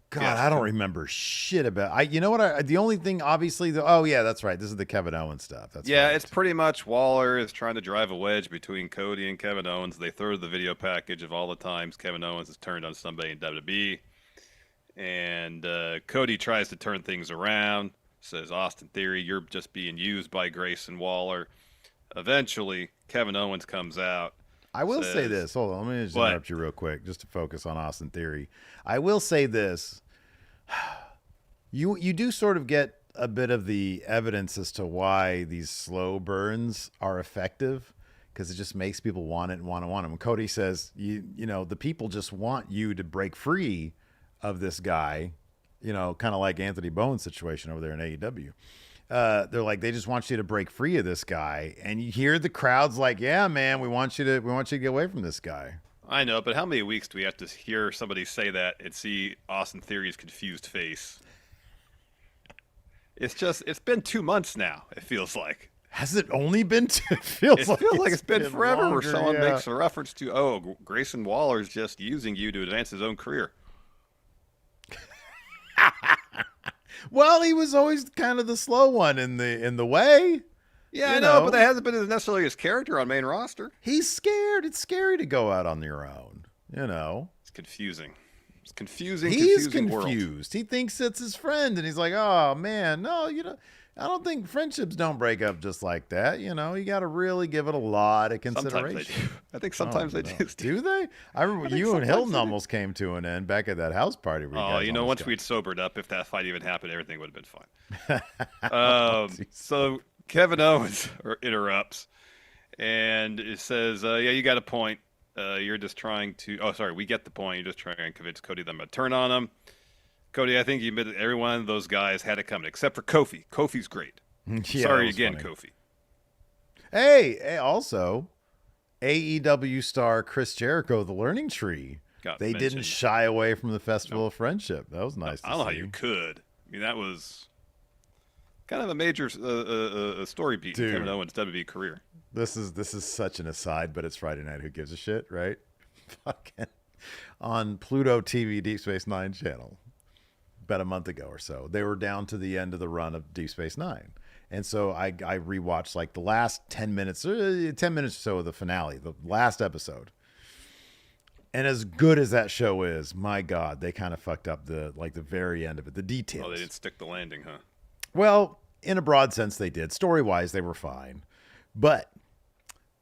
[SPEAKER 1] God, I don't remember shit about. You know what? The only thing, obviously, oh yeah, that's right. This is the Kevin Owens stuff. That's right.
[SPEAKER 2] It's pretty much Waller is trying to drive a wedge between Cody and Kevin Owens. They throw the video package of all the times Kevin Owens has turned on somebody in WWE, and Cody tries to turn things around. Says Austin Theory, you're just being used by Grayson Waller. Eventually, Kevin Owens comes out.
[SPEAKER 1] I will say this. Hold on, let me just interrupt you real quick, just to focus on Austin Theory. I will say this. You do sort of get a bit of the evidence as to why these slow burns are effective, because it just makes people want it and want them. When Cody says, you know, the people just want you to break free of this guy, you know, kind of like Anthony Bowen's situation over there in AEW. They're like, they just want you to break free of this guy, and you hear the crowds like, yeah, man, we want you to get away from this guy.
[SPEAKER 2] I know, but how many weeks do we have to hear somebody say that and see Austin Theory's confused face? It's been 2 months now, it feels like.
[SPEAKER 1] Has it only been two? It feels like
[SPEAKER 2] it's been forever
[SPEAKER 1] longer,
[SPEAKER 2] where someone makes a reference to, Grayson Waller's just using you to advance his own career.
[SPEAKER 1] Well, he was always kind of the slow one in the way.
[SPEAKER 2] Yeah, I know, but that hasn't been necessarily his character on main roster.
[SPEAKER 1] He's scared. It's scary to go out on your own, you know.
[SPEAKER 2] It's confusing. It's confusing.
[SPEAKER 1] He's
[SPEAKER 2] confused.
[SPEAKER 1] World. He thinks it's his friend, and he's like, "Oh man, no, I don't think friendships don't break up just like that. You know, you got to really give it a lot of consideration."
[SPEAKER 2] Sometimes they do. I think sometimes they do.
[SPEAKER 1] Do they? I remember you and Hilton almost came to an end back at that house party.
[SPEAKER 2] Once we'd sobered up, if that fight even happened, everything would have been fine. So Kevin Owens interrupts, and it says, "Yeah, you got a point. You're just trying to. Oh, sorry, we get the point. You're just trying to convince Cody them to turn on him." Cody, I think you admitted every one of those guys had it coming, except for Kofi. Kofi's great. Sorry again, funny. Kofi.
[SPEAKER 1] Hey, also, AEW star Chris Jericho, the Learning Tree. They didn't shy away from the Festival of Friendship. That was nice.
[SPEAKER 2] I don't know how you could. I mean, that was kind of a major story beat in Kevin Owens' WWE career.
[SPEAKER 1] This is such an aside, but it's Friday night. Who gives a shit, right? Fucking on Pluto TV Deep Space Nine channel. About a month ago or so, they were down to the end of the run of Deep Space Nine, and so I rewatched like the last 10 minutes or so of the finale, the last episode. And as good as that show is, my God, they kind of fucked up the very end of it, the details.
[SPEAKER 2] Oh, they didn't stick the landing, huh?
[SPEAKER 1] Well, in a broad sense, they did. Story-wise, they were fine, but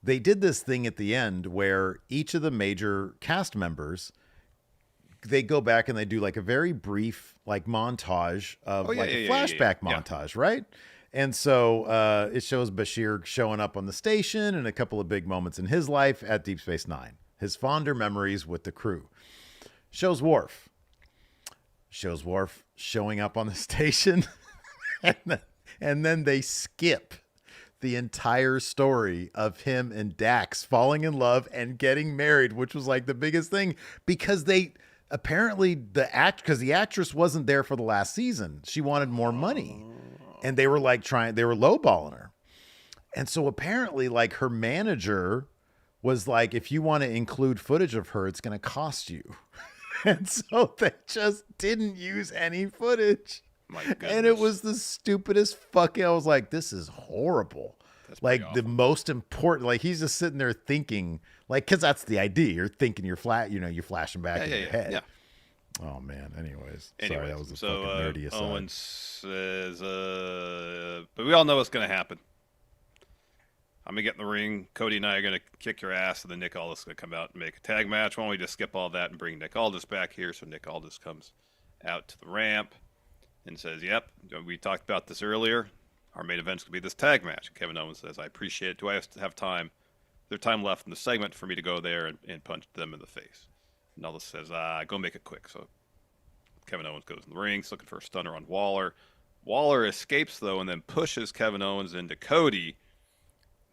[SPEAKER 1] they did this thing at the end where each of the major cast members, they go back and they do like a very brief like montage of a flashback montage, right? And so it shows Bashir showing up on the station and a couple of big moments in his life at Deep Space Nine, his fonder memories with the crew. Shows Worf showing up on the station, and then they skip the entire story of him and Dax falling in love and getting married, which was like the biggest thing because they. Apparently the actress wasn't there for the last season. She wanted more money, and they were lowballing her. And so apparently like her manager was like, if you want to include footage of her, it's going to cost you. And so they just didn't use any footage.
[SPEAKER 2] My goodness.
[SPEAKER 1] And it was the stupidest fucking, I was like, this is horrible. That's like the most important, like he's just sitting there thinking, like, because that's the idea. You're thinking you're flashing back in your head.
[SPEAKER 2] Yeah.
[SPEAKER 1] Oh man. Anyways, sorry, that was a fucking nerdy aside.
[SPEAKER 2] Owens says, but we all know what's going to happen. I'm gonna get in the ring. Cody and I are gonna kick your ass, and then Nick Aldis is gonna come out and make a tag match. Why don't we just skip all that and bring Nick Aldis back here? So Nick Aldis comes out to the ramp and says, "Yep, we talked about this earlier. Our main event's gonna be this tag match." And Kevin Owens says, "I appreciate it. Do I have time? Is there time left in the segment for me to go there and punch them in the face?" And Aldis says, "Go make it quick." So Kevin Owens goes in the ring, he's looking for a stunner on Waller. Waller escapes though, and then pushes Kevin Owens into Cody.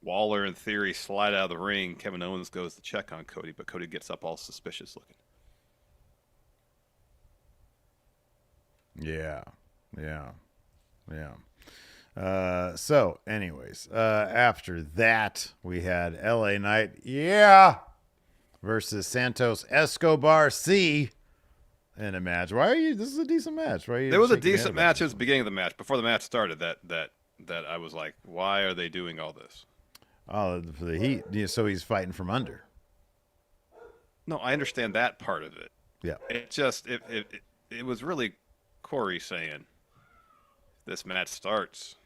[SPEAKER 2] Waller, in theory, slide out of the ring. Kevin Owens goes to check on Cody, but Cody gets up all suspicious looking.
[SPEAKER 1] Yeah. So, anyways, after that, we had LA Knight, versus Santos Escobar, in a match. This is a decent match. Why are you
[SPEAKER 2] There was a
[SPEAKER 1] shaking your head
[SPEAKER 2] decent
[SPEAKER 1] about
[SPEAKER 2] match
[SPEAKER 1] this
[SPEAKER 2] at the beginning of the match. Before the match started, that I was like, why are they doing all this?
[SPEAKER 1] Oh, for the heat. Yeah, so he's fighting from under.
[SPEAKER 2] No, I understand that part of it.
[SPEAKER 1] Yeah.
[SPEAKER 2] It was really Corey saying, this match starts,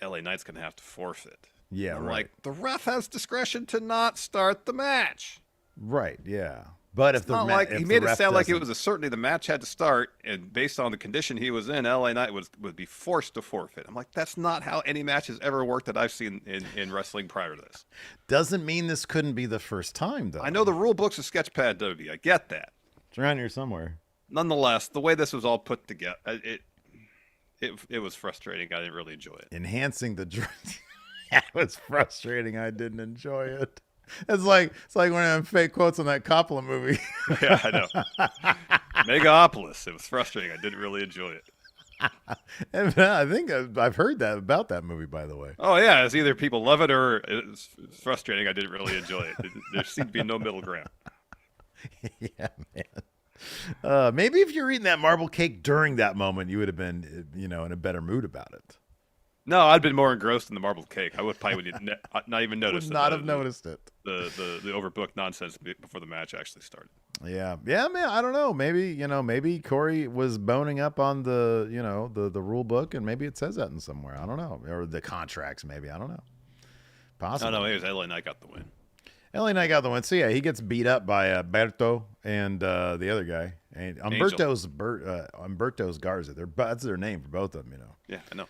[SPEAKER 2] LA Knight's going to have to forfeit.
[SPEAKER 1] Yeah,
[SPEAKER 2] I'm
[SPEAKER 1] right.
[SPEAKER 2] like, the ref has discretion to not start the match.
[SPEAKER 1] Right, yeah. But if
[SPEAKER 2] It's not like he made it sound like it was a certainty the match had to start, and based on the condition he was in, LA Knight would be forced to forfeit. I'm like, that's not how any match has ever worked that I've seen in wrestling prior to this.
[SPEAKER 1] Doesn't mean this couldn't be the first time, though.
[SPEAKER 2] I know the rule book's a sketchpad, WWE. I get that.
[SPEAKER 1] It's around here somewhere.
[SPEAKER 2] Nonetheless, the way this was all put together, it was frustrating. I didn't really enjoy it.
[SPEAKER 1] Enhancing the That was frustrating. I didn't enjoy it. It's like one of them fake quotes on that Coppola movie.
[SPEAKER 2] Yeah, I know. Megapolis. It was frustrating. I didn't really enjoy it.
[SPEAKER 1] And I think I've heard that about that movie, by the way.
[SPEAKER 2] Oh yeah, it's either people love it or it's frustrating. I didn't really enjoy it. There seemed to be no middle ground.
[SPEAKER 1] Yeah, man. Maybe if you're eating that marble cake during that moment, you would have been, in a better mood about it.
[SPEAKER 2] No, I'd been more engrossed in the marble cake. I would probably not even notice.
[SPEAKER 1] Would not have noticed it.
[SPEAKER 2] The overbooked nonsense before the match actually started.
[SPEAKER 1] Yeah, man. I don't know. Maybe Corey was boning up on the rule book, and maybe it says that in somewhere. I don't know, or the contracts. Maybe I don't know. Possibly.
[SPEAKER 2] No, it was LA Knight got the win.
[SPEAKER 1] LA Knight got the win. So yeah, he gets beat up by Berto and the other guy. And Umberto's Garza. That's their name for both of them.
[SPEAKER 2] Yeah, I know.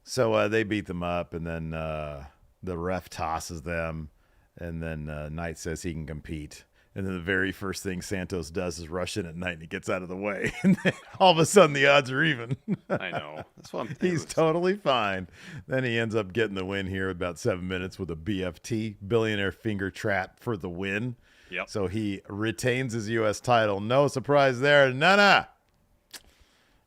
[SPEAKER 1] So they beat them up, and then the ref tosses them, and then Knight says he can compete. And then the very first thing Santos does is rush in at Knight, and he gets out of the way. And then all of a sudden, the odds are even.
[SPEAKER 2] I know. That's what I'm
[SPEAKER 1] He's totally fine. Then he ends up getting the win here about 7 minutes with a BFT, Billionaire Finger Trap, for the win.
[SPEAKER 2] Yep.
[SPEAKER 1] So he retains his US title. No surprise there. Nah.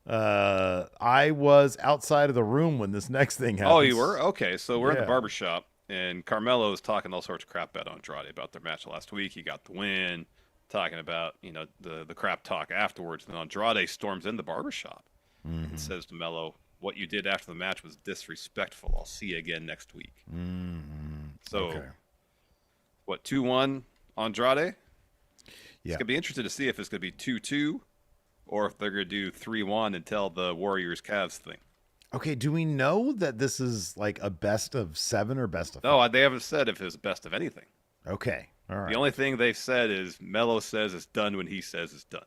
[SPEAKER 1] I was outside of the room when this next thing happened.
[SPEAKER 2] Oh, you were? Okay, so we're in the barbershop, and Carmelo's talking all sorts of crap about Andrade about their match last week. He got the win, talking about, the crap talk afterwards. And Andrade storms in the barbershop and says to Melo, "What you did after the match was disrespectful. I'll see you again next week." So,
[SPEAKER 1] okay.
[SPEAKER 2] What, 2-1 Andrade?
[SPEAKER 1] Yeah.
[SPEAKER 2] It's going to be interesting to see if it's going to be 2-2 or if they're going to do 3-1 and tell the Warriors Cavs thing.
[SPEAKER 1] Okay, do we know that this is like a best of 7 or best of 5?
[SPEAKER 2] No, they haven't said if it's best of anything.
[SPEAKER 1] Okay, all right.
[SPEAKER 2] The only thing they've said is Melo says it's done when he says it's done.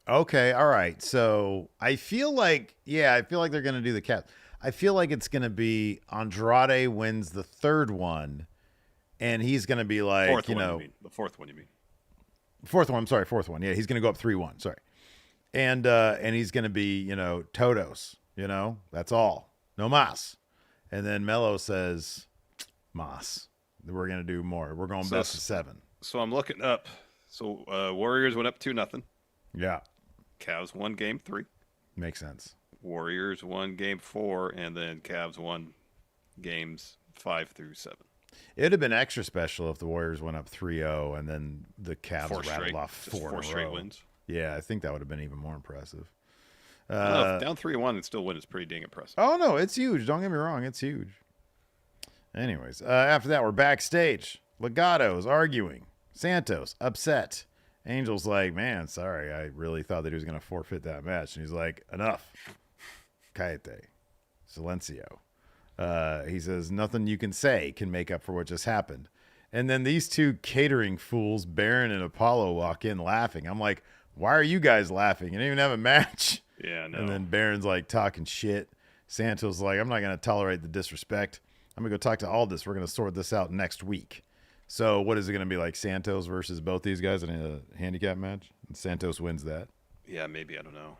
[SPEAKER 1] Okay, all right. So I feel like they're going to do the Cavs. I feel like it's going to be Andrade wins the third one, and he's going to be like,
[SPEAKER 2] fourth one, you mean. The fourth one, you mean.
[SPEAKER 1] Fourth one, I'm sorry, fourth one. Yeah, he's going to go up 3-1, sorry. And he's going to be, Todos, that's all. No mas. And then Melo says, mas. We're going to do more. We're going best of 7.
[SPEAKER 2] So I'm looking up. So Warriors went up 2-0.
[SPEAKER 1] Yeah.
[SPEAKER 2] Cavs won game 3.
[SPEAKER 1] Makes sense.
[SPEAKER 2] Warriors won game 4, and then Cavs won games 5 through 7.
[SPEAKER 1] It'd have been extra special if the Warriors went up 3-0 and then the Cavs rattled off 4
[SPEAKER 2] straight wins.
[SPEAKER 1] Yeah, I think that would have been even more impressive.
[SPEAKER 2] Down 3-1 and still win is pretty dang impressive.
[SPEAKER 1] Oh, no, it's huge. Don't get me wrong. It's huge. Anyways, after that, we're backstage. Legato's arguing. Santos upset. Angel's like, man, sorry. I really thought that he was going to forfeit that match. And he's like, enough. Cállate. Silencio. He says, nothing you can say can make up for what just happened. And then these two catering fools, Baron and Apollo, walk in laughing. I'm like, why are you guys laughing? You didn't even have a match.
[SPEAKER 2] Yeah, no.
[SPEAKER 1] And then Baron's like talking shit. Santos like, I'm not going to tolerate the disrespect. I'm going to go talk to Aldis. We're going to sort this out next week. So what is it going to be like, Santos versus both these guys in a handicap match? And Santos wins that.
[SPEAKER 2] Yeah, maybe. I don't know.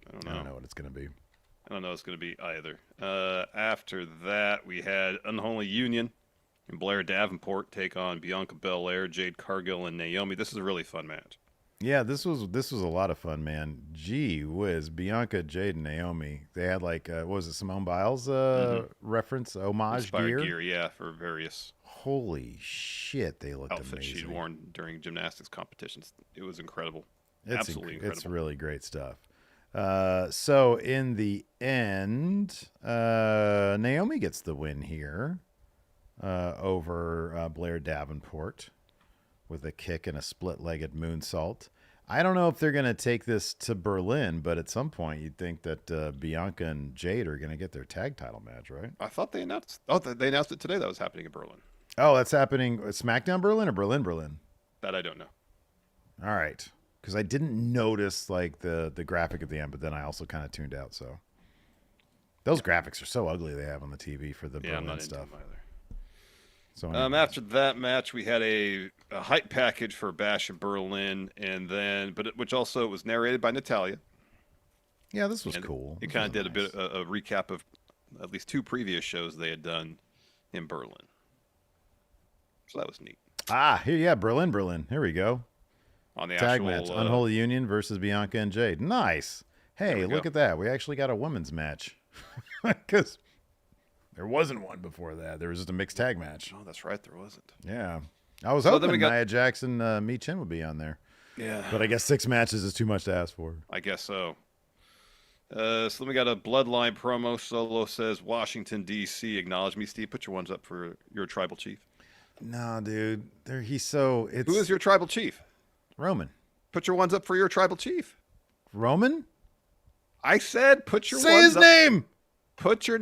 [SPEAKER 1] I don't know what it's going to be.
[SPEAKER 2] I don't know what it's going to be either. After that, we had Unholy Union and Blair Davenport take on Bianca Belair, Jade Cargill, and Naomi. This is a really fun match.
[SPEAKER 1] Yeah, this was a lot of fun, man. Gee whiz, Bianca, Jade, and Naomi. They had like, what was it, Simone Biles reference, homage
[SPEAKER 2] Inspired
[SPEAKER 1] gear?
[SPEAKER 2] yeah, for various
[SPEAKER 1] Holy shit, they looked
[SPEAKER 2] outfits
[SPEAKER 1] amazing.
[SPEAKER 2] she'd worn during gymnastics competitions. It was incredible.
[SPEAKER 1] It's
[SPEAKER 2] Absolutely incredible.
[SPEAKER 1] It's really great stuff. So in the end, Naomi gets the win here over Blair Davenport with a kick and a split-legged moonsault. I don't know if they're going to take this to Berlin, but at some point you'd think that Bianca and Jade are going to get their tag title match, right?
[SPEAKER 2] I thought they announced. Oh, they announced it today. That was happening in Berlin.
[SPEAKER 1] Oh, that's happening at Smackdown Berlin or Berlin?
[SPEAKER 2] That I don't know.
[SPEAKER 1] All right. Because I didn't notice like the graphic at the end, but then I also kind of tuned out. So those graphics are so ugly they have on the TV for the Berlin stuff.
[SPEAKER 2] Either.
[SPEAKER 1] So
[SPEAKER 2] after that match, we had a hype package for Bash in Berlin, and then which also was narrated by Natalia.
[SPEAKER 1] Yeah, this was cool.
[SPEAKER 2] It kind of did nice. a recap of at least 2 previous shows they had done in Berlin. So that was neat.
[SPEAKER 1] Berlin. Here we go.
[SPEAKER 2] On the
[SPEAKER 1] tag
[SPEAKER 2] actual,
[SPEAKER 1] match, Unholy Union versus Bianca and Jade. Nice. Hey, look at that. We actually got a women's match. Because there wasn't one before that. There was just a mixed tag match.
[SPEAKER 2] Oh, that's right. There wasn't.
[SPEAKER 1] Yeah. I was hoping Nia Jackson, Mi Chin would be on there.
[SPEAKER 2] Yeah.
[SPEAKER 1] But I guess 6 matches is too much to ask for.
[SPEAKER 2] I guess so. So then we got a Bloodline promo. Solo says, Washington, D.C. Acknowledge me. Steve, put your ones up for your tribal chief.
[SPEAKER 1] No, dude. Who
[SPEAKER 2] is your tribal chief?
[SPEAKER 1] Roman.
[SPEAKER 2] Put your ones up for your tribal chief.
[SPEAKER 1] Roman?
[SPEAKER 2] I said put your
[SPEAKER 1] Say
[SPEAKER 2] ones
[SPEAKER 1] his name.
[SPEAKER 2] Put your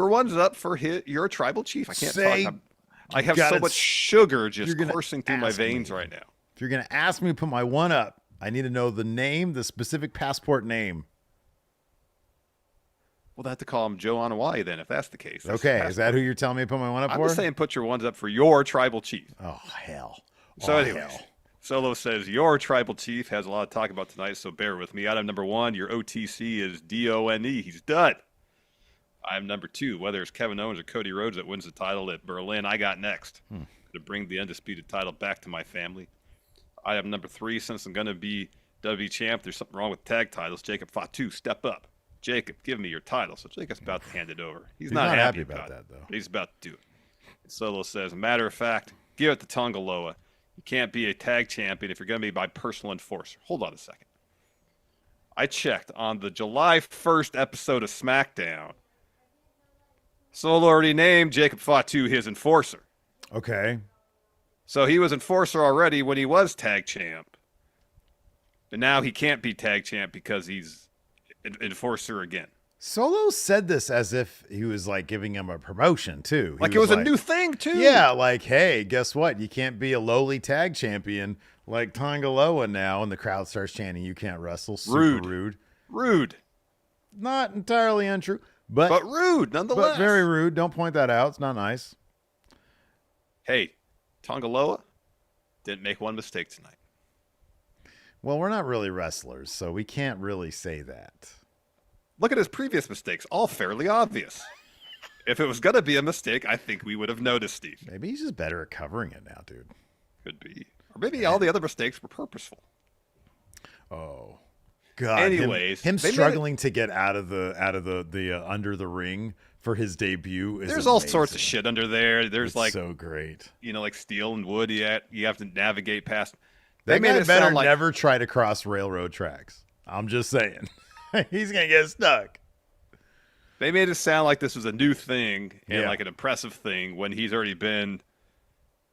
[SPEAKER 2] ones up for your tribal chief. I can't talk. I have so much sugar just coursing through my veins right now.
[SPEAKER 1] If you're going to ask me to put my one up, I need to know the name, the specific passport name.
[SPEAKER 2] We'll have to call him Joe Anawai then, if that's the case.
[SPEAKER 1] Okay, is that who you're telling me to put my one up for?
[SPEAKER 2] I'm just saying put your ones up for your tribal chief.
[SPEAKER 1] Oh, hell.
[SPEAKER 2] So anyways, Solo says, your tribal chief has a lot to talk about tonight, so bear with me. Item number 1, your OTC is Done. He's done. Item number 2, whether it's Kevin Owens or Cody Rhodes that wins the title at Berlin, I got next to bring the undisputed title back to my family. Item number 3, since I'm going to be WWE champ, there's something wrong with tag titles. Jacob Fatu, step up. Jacob, give me your title. So Jacob's about to hand it over. He's not happy about that, though. He's about to do it. And Solo says, matter of fact, give it to Tongaloa. You can't be a tag champion if you're going to be my personal enforcer. Hold on a second. I checked on the July 1st episode of SmackDown. Solo already named Jacob Fatu his enforcer.
[SPEAKER 1] Okay.
[SPEAKER 2] So he was enforcer already when he was tag champ. And now he can't be tag champ because he's enforcer again.
[SPEAKER 1] Solo said this as if he was like giving him a promotion too.
[SPEAKER 2] Like it was a new thing too.
[SPEAKER 1] Yeah, like, hey, guess what? You can't be a lowly tag champion like Tongaloa now, and the crowd starts chanting, "You can't wrestle." Super rude. Not entirely untrue, but
[SPEAKER 2] rude nonetheless.
[SPEAKER 1] But very rude. Don't point that out. It's not nice.
[SPEAKER 2] Hey, Tongaloa didn't make one mistake tonight.
[SPEAKER 1] Well, we're not really wrestlers, so we can't really say that.
[SPEAKER 2] Look at his previous mistakes, all fairly obvious. If it was going to be a mistake, I think we would have noticed, Steve.
[SPEAKER 1] Maybe he's just better at covering it now, dude.
[SPEAKER 2] Could be. Or maybe all the other mistakes were purposeful.
[SPEAKER 1] Oh, God.
[SPEAKER 2] Anyways.
[SPEAKER 1] Him struggling to get out of the under the ring for his debut is
[SPEAKER 2] There's
[SPEAKER 1] amazing.
[SPEAKER 2] all sorts of shit under there. There's
[SPEAKER 1] it's so great.
[SPEAKER 2] Like steel and wood you have to navigate past.
[SPEAKER 1] That guy better never try to cross railroad tracks. I'm just saying. He's going to get stuck.
[SPEAKER 2] They made it sound like this was a new thing and like an impressive thing when he's already been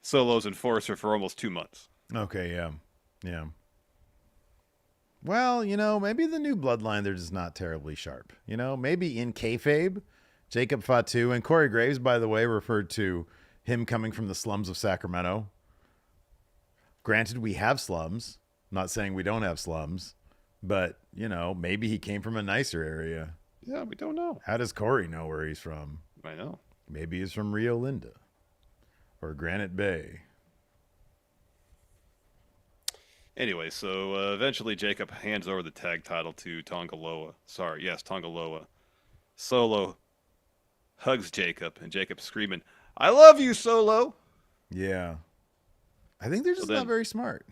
[SPEAKER 2] Solo's enforcer for almost 2 months.
[SPEAKER 1] Okay, yeah. Well, maybe the new Bloodline, they're just not terribly sharp. Maybe in kayfabe, Jacob Fatu and Corey Graves, by the way, referred to him coming from the slums of Sacramento. Granted, we have slums. I'm not saying we don't have slums, but, maybe he came from a nicer area.
[SPEAKER 2] Yeah, we don't know.
[SPEAKER 1] How does Corey know where he's from?
[SPEAKER 2] I know.
[SPEAKER 1] Maybe he's from Rio Linda or Granite Bay.
[SPEAKER 2] Anyway, so eventually Jacob hands over the tag title to Tongaloa. Tongaloa. Solo hugs Jacob, and Jacob screaming, "I love you, Solo!"
[SPEAKER 1] Yeah. I think they're just not very smart.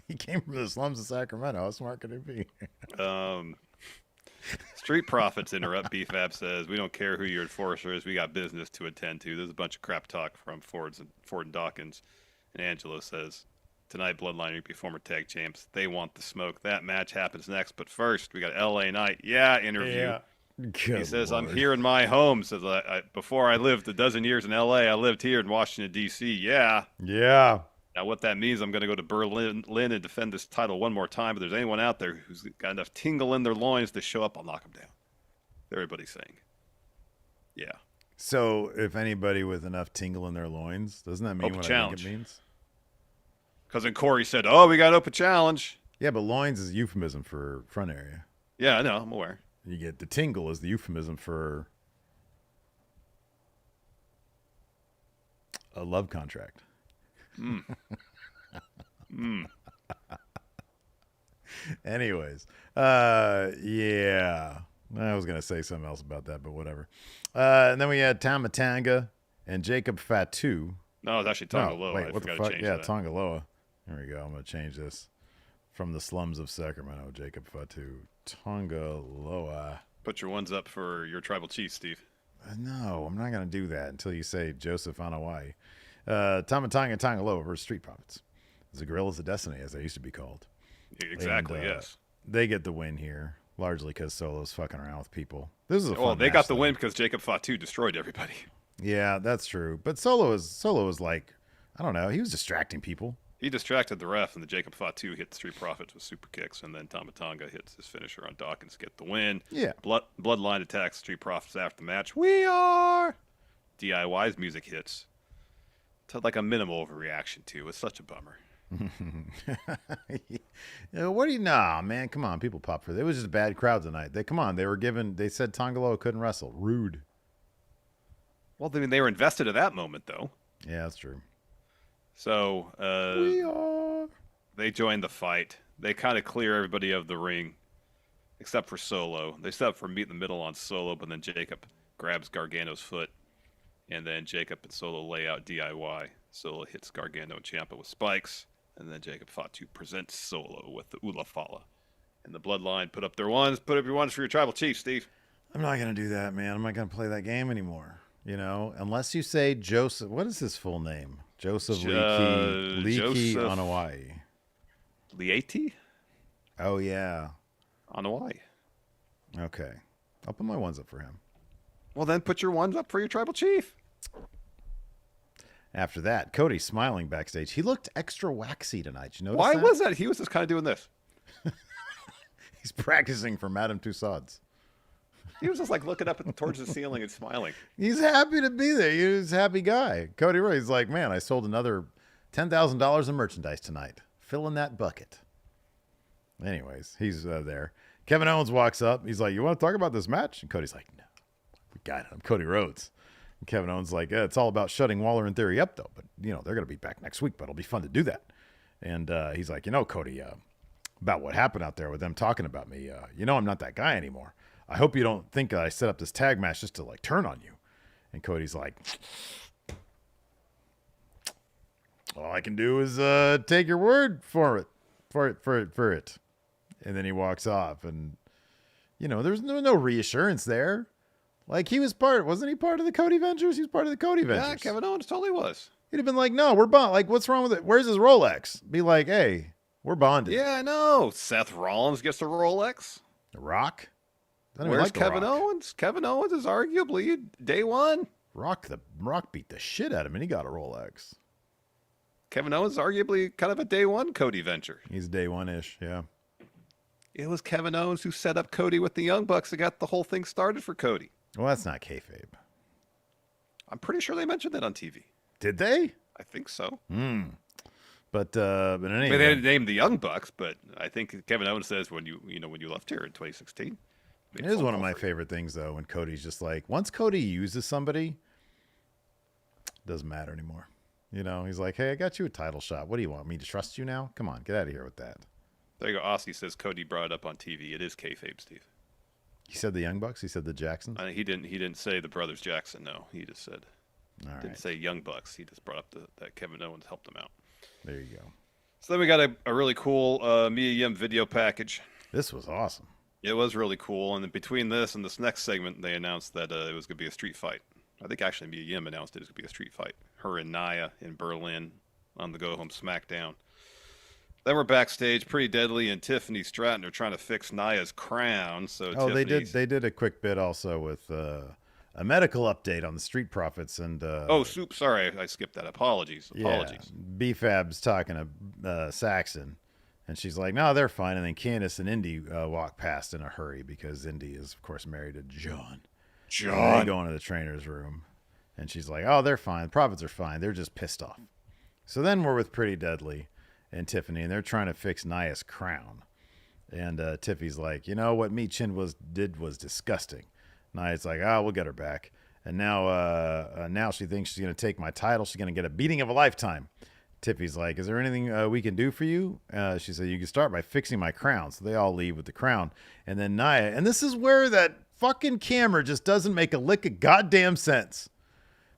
[SPEAKER 1] He came from the slums of Sacramento. How smart could he be?
[SPEAKER 2] Street Profits interrupt. BFAB says, "We don't care who your enforcer is. We got business to attend to." There's a bunch of crap talk from Ford and Dawkins. And Angelo says, "Tonight, Bloodline will be former tag champs. They want the smoke. That match happens next. But first, we got LA Knight. Yeah, interview."
[SPEAKER 1] Yeah.
[SPEAKER 2] He says, "I'm here in my home." Says, before I lived a dozen years in LA, I lived here in Washington, D.C. Yeah.
[SPEAKER 1] Yeah.
[SPEAKER 2] Now, what that means, I'm going to go to Berlin and defend this title one more time. But there's anyone out there who's got enough tingle in their loins to show up, I'll knock them down. Everybody's saying. Yeah.
[SPEAKER 1] So if anybody with enough tingle in their loins, doesn't that mean
[SPEAKER 2] Open
[SPEAKER 1] what
[SPEAKER 2] challenge.
[SPEAKER 1] I think it means?
[SPEAKER 2] Because then Corey said, "Oh, we got open challenge."
[SPEAKER 1] Yeah, but loins is a euphemism for front area.
[SPEAKER 2] Yeah, I know. I'm aware.
[SPEAKER 1] You get the tingle is the euphemism for a love contract. Anyways, yeah. I was going to say something else about that, but whatever. And then we had Tamatanga and Jacob Fatu.
[SPEAKER 2] No, it's actually Tongaloa.
[SPEAKER 1] Wait,
[SPEAKER 2] I
[SPEAKER 1] what the
[SPEAKER 2] forgot to
[SPEAKER 1] fuck?
[SPEAKER 2] change
[SPEAKER 1] Yeah,
[SPEAKER 2] that.
[SPEAKER 1] Tongaloa. There we go. I'm going to change this. From the slums of Sacramento, Jacob Fatu. Tongaloa.
[SPEAKER 2] Put your ones up for your tribal chief, Steve.
[SPEAKER 1] No, I'm not going to do that until you say Joseph on Hawaii. Tamatanga and Tongaloa versus Street Profits. The Gorillas of Destiny, as they used to be called.
[SPEAKER 2] Exactly,
[SPEAKER 1] And,
[SPEAKER 2] yes.
[SPEAKER 1] They get the win here, largely because Solo's fucking around with people. This is a fun
[SPEAKER 2] Well, they
[SPEAKER 1] match,
[SPEAKER 2] got the
[SPEAKER 1] though.
[SPEAKER 2] win because Jacob Fatu destroyed everybody.
[SPEAKER 1] Yeah, that's true. But Solo was like, I don't know, he was distracting people.
[SPEAKER 2] He distracted the ref, and the Jacob Fatu hit Street Profits with super kicks, and then Tamatanga hits his finisher on Dawkins to get the win.
[SPEAKER 1] Yeah.
[SPEAKER 2] Bloodline attacks Street Profits after the match. We are! DIY's music hits. To like a minimal overreaction, too. It's such a bummer.
[SPEAKER 1] Nah, man, come on. People pop for it. It was just a bad crowd tonight. They said Tongaloa couldn't wrestle. Rude.
[SPEAKER 2] Well, I mean, they were invested at that moment, though.
[SPEAKER 1] Yeah, that's true.
[SPEAKER 2] So,
[SPEAKER 1] We are.
[SPEAKER 2] they join the fight. They kind of clear everybody of the ring, except for Solo. They set up for meet in the middle on Solo, but then Jacob grabs Gargano's foot, and then Jacob and Solo lay out DIY. Solo hits Gargano and Ciampa with spikes, and then Jacob Fatu presents Solo with the Ula Fala. And the Bloodline put up their ones. Put up your ones for your tribal chief, Steve.
[SPEAKER 1] I'm not going to do that, man. I'm not going to play that game anymore. Unless you say Joseph. What is his full name? Joseph Leakey
[SPEAKER 2] Joseph
[SPEAKER 1] on Hawaii.
[SPEAKER 2] Lieti
[SPEAKER 1] Oh, yeah.
[SPEAKER 2] on Hawaii.
[SPEAKER 1] Okay. I'll put my ones up for him.
[SPEAKER 2] Well, then put your ones up for your tribal chief.
[SPEAKER 1] After that, Cody smiling backstage. He looked extra waxy tonight. You notice
[SPEAKER 2] Why
[SPEAKER 1] that?
[SPEAKER 2] was that? He was just kind of doing this.
[SPEAKER 1] He's practicing for Madame Tussauds.
[SPEAKER 2] He was just like looking up towards the ceiling and smiling.
[SPEAKER 1] He's happy to be there. He's a happy guy. Cody Rhodes like, man, I sold another $10,000 in merchandise tonight. Fill in that bucket. Anyways, he's there. Kevin Owens walks up. He's like, you want to talk about this match? And Cody's like, no. We got it. I'm Cody Rhodes. And Kevin Owens like, yeah, it's all about shutting Waller and Theory up, though. But, they're going to be back next week, but it'll be fun to do that. And he's like, Cody, about what happened out there with them talking about me, I'm not that guy anymore. I hope you don't think that I set up this tag match just to, turn on you. And Cody's like, all I can do is take your word for it. And then he walks off. And, there's no reassurance there. He was wasn't he part of the Cody Ventures? He was part of the Cody Ventures.
[SPEAKER 2] Yeah, Kevin Owens totally was.
[SPEAKER 1] He'd have been like, no, we're bond. What's wrong with it? Where's his Rolex? Be like, hey, we're bonded.
[SPEAKER 2] Yeah, I know. Seth Rollins gets a Rolex.
[SPEAKER 1] The Rock?
[SPEAKER 2] Where's Kevin Owens? Kevin Owens is arguably day one.
[SPEAKER 1] Rock beat the shit out of him, and he got a Rolex.
[SPEAKER 2] Kevin Owens is arguably kind of a day one Cody venture.
[SPEAKER 1] He's day one-ish, yeah.
[SPEAKER 2] It was Kevin Owens who set up Cody with the Young Bucks that got the whole thing started for Cody.
[SPEAKER 1] Well, that's not kayfabe.
[SPEAKER 2] I'm pretty sure they mentioned that on TV.
[SPEAKER 1] Did they?
[SPEAKER 2] I think so.
[SPEAKER 1] But
[SPEAKER 2] They
[SPEAKER 1] anyway,
[SPEAKER 2] didn't name the Young Bucks, but I think Kevin Owens says when you left here in 2016.
[SPEAKER 1] it is one of my favorite things though when Cody's just like, once Cody uses somebody, it doesn't matter anymore. You know, he's like, hey, I got you a title shot. What do you want me to trust you now? Come on, get out of here with that.
[SPEAKER 2] There you go. Aussie says Cody brought it up on TV. It is kayfabe, Steve.
[SPEAKER 1] He said the Young Bucks. He said the Jacksons.
[SPEAKER 2] He didn't say the brothers Jackson. No, he just said.
[SPEAKER 1] All
[SPEAKER 2] didn't
[SPEAKER 1] right.
[SPEAKER 2] say Young Bucks. He just brought up that Kevin Owens helped them out.
[SPEAKER 1] There you go.
[SPEAKER 2] So then we got a really cool Mia Yim video package.
[SPEAKER 1] This was awesome.
[SPEAKER 2] It was really cool. And then between this and this next segment, they announced that it was going to be a street fight. I think actually Mia Yim announced it was going to be a street fight. Her and Nia in Berlin on the Go Home Smackdown. Then we're backstage. Pretty Deadly and Tiffany Stratton are trying to fix Nia's crown. So
[SPEAKER 1] they did a quick bit also with a medical update on the Street Profits and
[SPEAKER 2] Sorry, I skipped that. Apologies.
[SPEAKER 1] Yeah, B-Fab's talking to Saxon, and she's like, no, they're fine. And then Candice and Indy walk past in a hurry because Indy is, of course, married to John. They go into the trainer's room, and she's like, oh, they're fine. The Profits are fine. They're just pissed off. So then we're with Pretty Deadly and Tiffany, and they're trying to fix Nia's crown. And Tiffy's like, you know, what Me Chin did was disgusting. Nia's like, oh, we'll get her back. And now she thinks she's going to take my title. She's going to get a beating of a lifetime. Tiffy's like, is there anything we can do for you? She said, you can start by fixing my crown. So they all leave with the crown. And then Nia, and this is where that fucking camera just doesn't make a lick of goddamn sense.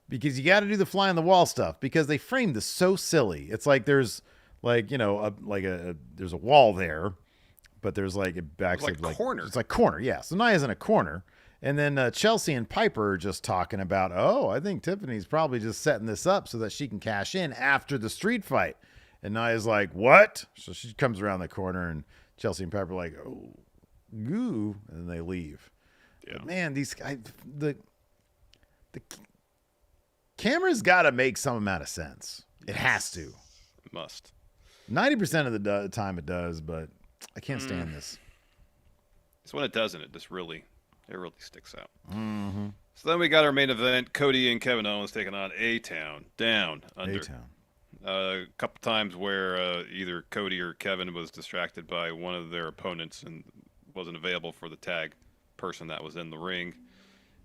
[SPEAKER 1] Because you got to do the fly on the wall stuff. Because they framed this so silly. It's like there's like, you know, there's a wall there. But there's like a back
[SPEAKER 2] like corner.
[SPEAKER 1] It's like corner, yeah. So Nia's in a corner. And then Chelsea and Piper are just talking about, I think Tiffany's probably just setting this up so that she can cash in after the street fight. And Nia's like, what? So she comes around the corner, and Chelsea and Piper are like, oh, goo, and then they leave. Yeah. But man, these guys, the camera's got to make some amount of sense. It has to.
[SPEAKER 2] It must.
[SPEAKER 1] 90% of the time it does, but I can't stand this.
[SPEAKER 2] It's when it doesn't, it just really sticks out.
[SPEAKER 1] Mm-hmm.
[SPEAKER 2] So then we got our main event, Cody and Kevin Owens taking on A-Town, down under.
[SPEAKER 1] A-Town.
[SPEAKER 2] A couple times where either Cody or Kevin was distracted by one of their opponents and wasn't available for the tag person that was in the ring.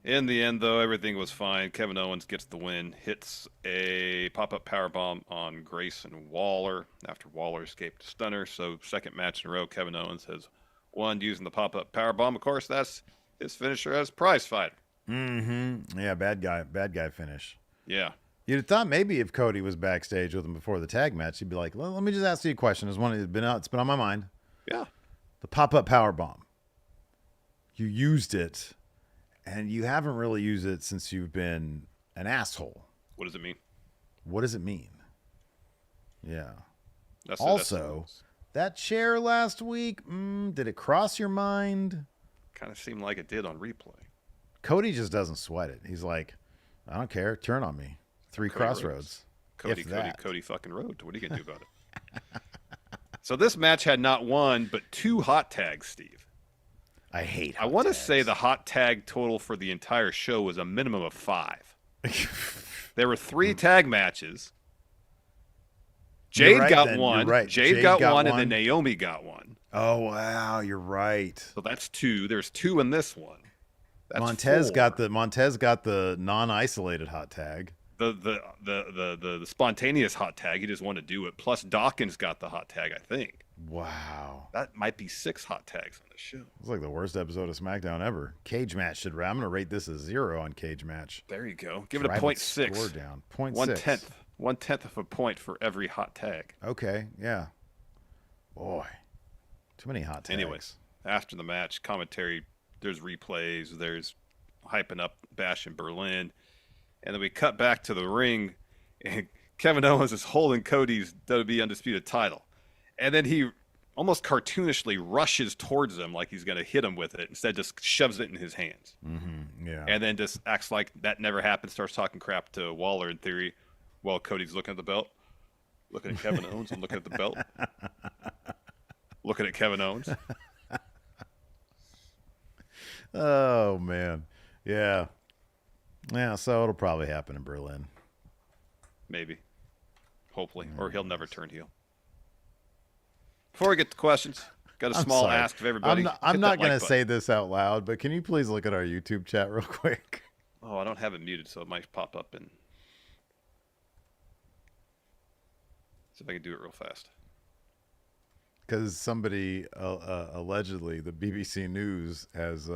[SPEAKER 2] In the end, though, everything was fine. Kevin Owens gets the win, hits a pop-up powerbomb on Grayson Waller after Waller escaped a stunner. So second match in a row, Kevin Owens has won using the pop-up powerbomb. Of course, that's his finisher as prize fighter.
[SPEAKER 1] Mm-hmm. Yeah, bad guy finish.
[SPEAKER 2] Yeah.
[SPEAKER 1] You'd have thought maybe if Cody was backstage with him before the tag match, he'd be like, let me just ask you a question. It's been on my mind.
[SPEAKER 2] Yeah.
[SPEAKER 1] The pop-up powerbomb. You used it, and you haven't really used it since you've been an asshole.
[SPEAKER 2] What does it mean?
[SPEAKER 1] What does it mean? Yeah.
[SPEAKER 2] That's
[SPEAKER 1] that chair last week, did it cross your mind?
[SPEAKER 2] Kind of seemed like it did on replay.
[SPEAKER 1] Cody just doesn't sweat it. He's like, I don't care. Turn on me. Three
[SPEAKER 2] Cody
[SPEAKER 1] crossroads.
[SPEAKER 2] Cody fucking rode. What are you going to do about it? So this match had not one, but two hot tags, Steve.
[SPEAKER 1] I hate
[SPEAKER 2] I want to say the hot tag total for the entire show was a minimum of 5. There were 3 tag matches. Jade got one.
[SPEAKER 1] Right.
[SPEAKER 2] Jade got one, and then Naomi got one.
[SPEAKER 1] Oh, wow. You're right.
[SPEAKER 2] So that's 2. There's 2 in this one. That's
[SPEAKER 1] Montez
[SPEAKER 2] 4.
[SPEAKER 1] got the non-isolated hot tag.
[SPEAKER 2] The spontaneous hot tag. He just wanted to do it. Plus Dawkins got the hot tag, I think.
[SPEAKER 1] Wow.
[SPEAKER 2] That might be 6 hot tags on the show.
[SPEAKER 1] It's like the worst episode of SmackDown ever. Cage match I'm going to rate this as 0 on cage match.
[SPEAKER 2] There you go. Give it a 0.6.
[SPEAKER 1] Score down. 0.6.
[SPEAKER 2] 1/10. 1/10 of a point for every hot tag.
[SPEAKER 1] Okay. Yeah. Boy. Too many hot tags.
[SPEAKER 2] Anyways, after the match, commentary, there's replays, there's hyping up Bash in Berlin. And then we cut back to the ring, and Kevin Owens is holding Cody's WWE Undisputed title. And then he almost cartoonishly rushes towards him like he's going to hit him with it. Instead, just shoves it in his hands.
[SPEAKER 1] Mm-hmm. Yeah.
[SPEAKER 2] And then just acts like that never happened, starts talking crap to Waller in theory while Cody's looking at the belt. Looking at Kevin Owens and looking at the belt. Looking at Kevin Owens.
[SPEAKER 1] Oh, man. Yeah. Yeah, so it'll probably happen in Berlin.
[SPEAKER 2] Maybe. Hopefully. Or he'll never turn heel. Before we get to questions, got a small ask of everybody.
[SPEAKER 1] I'm not going to say this out loud, but can you please look at our YouTube chat real quick?
[SPEAKER 2] Oh, I don't have it muted, so it might pop up and see if I can do it real fast.
[SPEAKER 1] Because somebody allegedly, the BBC News has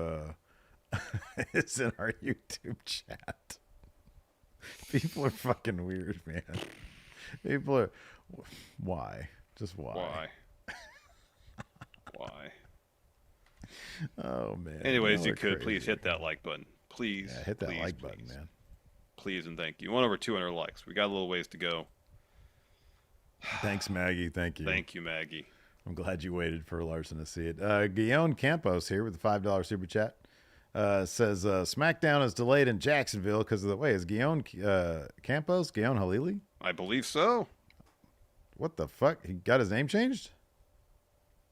[SPEAKER 1] is in our YouTube chat. People are fucking weird, man. People are. Why? Just why?
[SPEAKER 2] Why?
[SPEAKER 1] Oh man.
[SPEAKER 2] Anyways, you could please hit that like button. Please.
[SPEAKER 1] Yeah, hit that like button, man.
[SPEAKER 2] Please and thank you. 1 over 200 likes. We got a little ways to go.
[SPEAKER 1] Thanks, Maggie. Thank you.
[SPEAKER 2] Thank you, Maggie.
[SPEAKER 1] I'm glad you waited for Larson to see it. Guillaume Campos here with the $5 super chat. Says SmackDown is delayed in Jacksonville because of the way. Is Guillaume Campos? Guillaume Halili?
[SPEAKER 2] I believe so.
[SPEAKER 1] What the fuck? He got his name changed?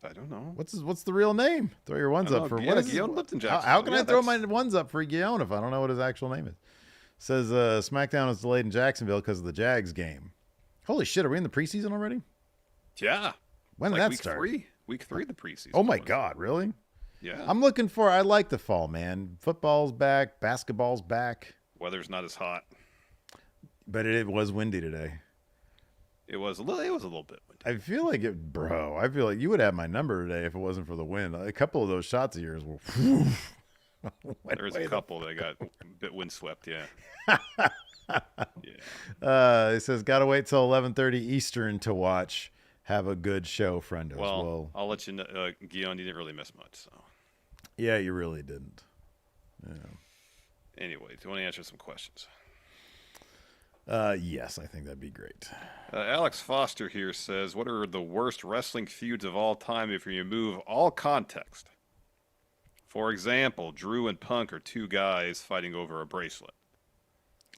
[SPEAKER 2] I don't know.
[SPEAKER 1] What's the real name? Throw your ones up for what is
[SPEAKER 2] Guillaume lived in Jacksonville.
[SPEAKER 1] How can I throw my ones up for Guillaume if I don't know what his actual name is? Says SmackDown is delayed in Jacksonville because of the Jags game. Holy shit, are we in the preseason already?
[SPEAKER 2] Yeah.
[SPEAKER 1] When did that start?
[SPEAKER 2] Week 3 of the preseason.
[SPEAKER 1] Oh my god, really?
[SPEAKER 2] Yeah.
[SPEAKER 1] I like the fall, man. Football's back, basketball's back.
[SPEAKER 2] Weather's not as hot.
[SPEAKER 1] But it was windy today.
[SPEAKER 2] It was a little bit windy.
[SPEAKER 1] I feel like you would have my number today if it wasn't for the wind. A couple of those shots of yours were
[SPEAKER 2] There's a couple that got a bit windswept, yeah.
[SPEAKER 1] Yeah. It says gotta wait till 11:30 Eastern to watch. Have a good show, Friendos.
[SPEAKER 2] Well, I'll let you know, Guillaume, you didn't really miss much. So.
[SPEAKER 1] Yeah, you really didn't. Yeah.
[SPEAKER 2] Anyway, do you want to answer some questions?
[SPEAKER 1] Yes, I think that'd be great.
[SPEAKER 2] Alex Foster here says, what are the worst wrestling feuds of all time if you remove all context? For example, Drew and Punk are two guys fighting over a bracelet.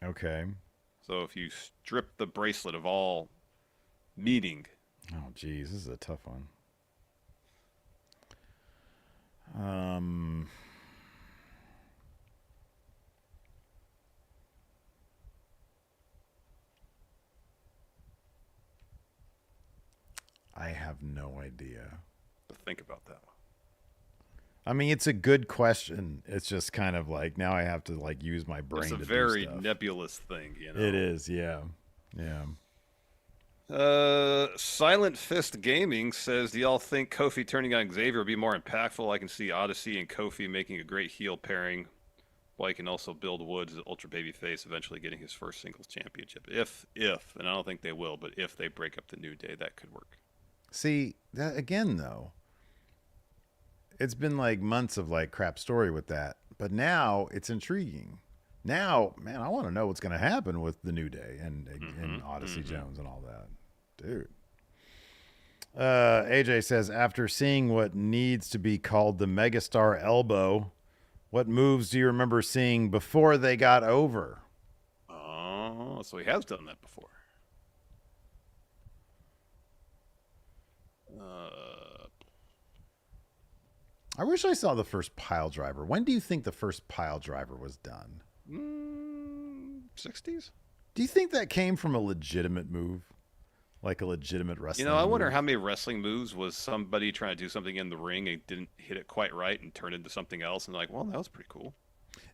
[SPEAKER 1] Okay.
[SPEAKER 2] So if you strip the bracelet of all meaning.
[SPEAKER 1] Oh, geez, this is a tough one. I have no idea.
[SPEAKER 2] Think about that one.
[SPEAKER 1] I mean, it's a good question. It's just kind of like now I have to like use my brain.
[SPEAKER 2] It's a
[SPEAKER 1] to
[SPEAKER 2] very
[SPEAKER 1] do stuff.
[SPEAKER 2] nebulous thing, you know.
[SPEAKER 1] It is, yeah, yeah.
[SPEAKER 2] Silent Fist Gaming says, do y'all think Kofi turning on Xavier would be more impactful? I can see Odyssey and Kofi making a great heel pairing. While he can also build Woods as ultra babyface, eventually getting his first singles championship. If, and I don't think they will, but if they break up the New Day, that could work.
[SPEAKER 1] See, that again, though, it's been like months of like crap story with that, but now it's intriguing. Now, man, I want to know what's going to happen with the New Day and Odyssey Jones and all that. Dude. AJ says, after seeing what needs to be called the megastar elbow, what moves do you remember seeing before they got over?
[SPEAKER 2] Oh, so he has done that before.
[SPEAKER 1] I wish I saw the first pile driver. When do you think the first pile driver was done?
[SPEAKER 2] 60s?
[SPEAKER 1] Do you think that came from a legitimate move? Like a legitimate wrestling
[SPEAKER 2] I wonder
[SPEAKER 1] move?
[SPEAKER 2] how many wrestling moves was somebody trying to do something in the ring and didn't hit it quite right and turned into something else and like, well, that was pretty cool.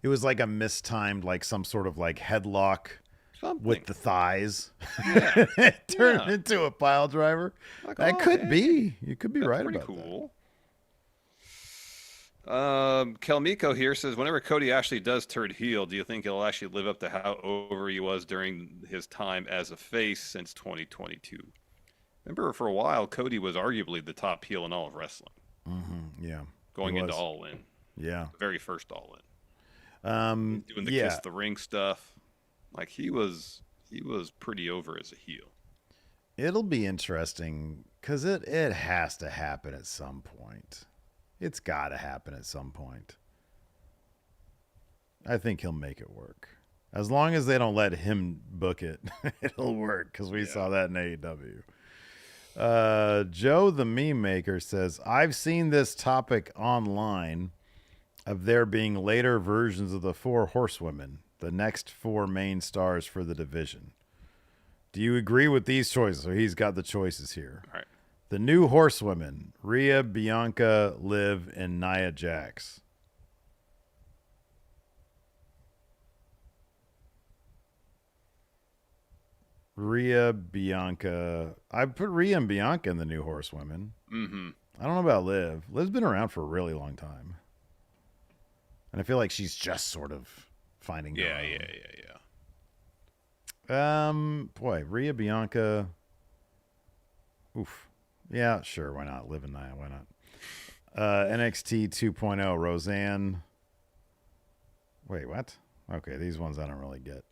[SPEAKER 1] It was like a mistimed, like some sort of like headlock with the thighs.
[SPEAKER 2] Yeah.
[SPEAKER 1] It turned into a pile driver.
[SPEAKER 2] Like,
[SPEAKER 1] that could be. You could be
[SPEAKER 2] That's
[SPEAKER 1] right
[SPEAKER 2] pretty
[SPEAKER 1] about
[SPEAKER 2] cool. Kelmiko here says, whenever Cody actually does turn heel, do you think he'll actually live up to how over he was during his time as a face since 2022? Remember, for a while, Cody was arguably the top heel in all of wrestling.
[SPEAKER 1] Mm-hmm. Yeah.
[SPEAKER 2] Going into All In.
[SPEAKER 1] Yeah.
[SPEAKER 2] The very first All
[SPEAKER 1] In.
[SPEAKER 2] Doing the Kiss the Ring stuff. Like, he was pretty over as a heel.
[SPEAKER 1] It'll be interesting because it has to happen at some point. It's got to happen at some point. I think he'll make it work. As long as they don't let him book it, it'll work because we saw that in AEW. Joe the Meme Maker says, I've seen this topic online. of there being later versions of the four horsewomen, the next four main stars for the division. Do you agree with these choices? So he's got the choices here.
[SPEAKER 2] All right.
[SPEAKER 1] The new horsewomen, Rhea, Bianca, Liv, and Nia Jax. Rhea, Bianca. I put Rhea and Bianca in the new horsewomen.
[SPEAKER 2] Mm-hmm.
[SPEAKER 1] I don't know about Liv. Liv's been around for a really long time. And I feel like she's just sort of finding her own. Boy, Rhea, Bianca. Oof. Yeah, sure. Why not? Liv and Nia. Why not? NXT 2.0, Roseanne. Wait, what? Okay, these ones I don't really get.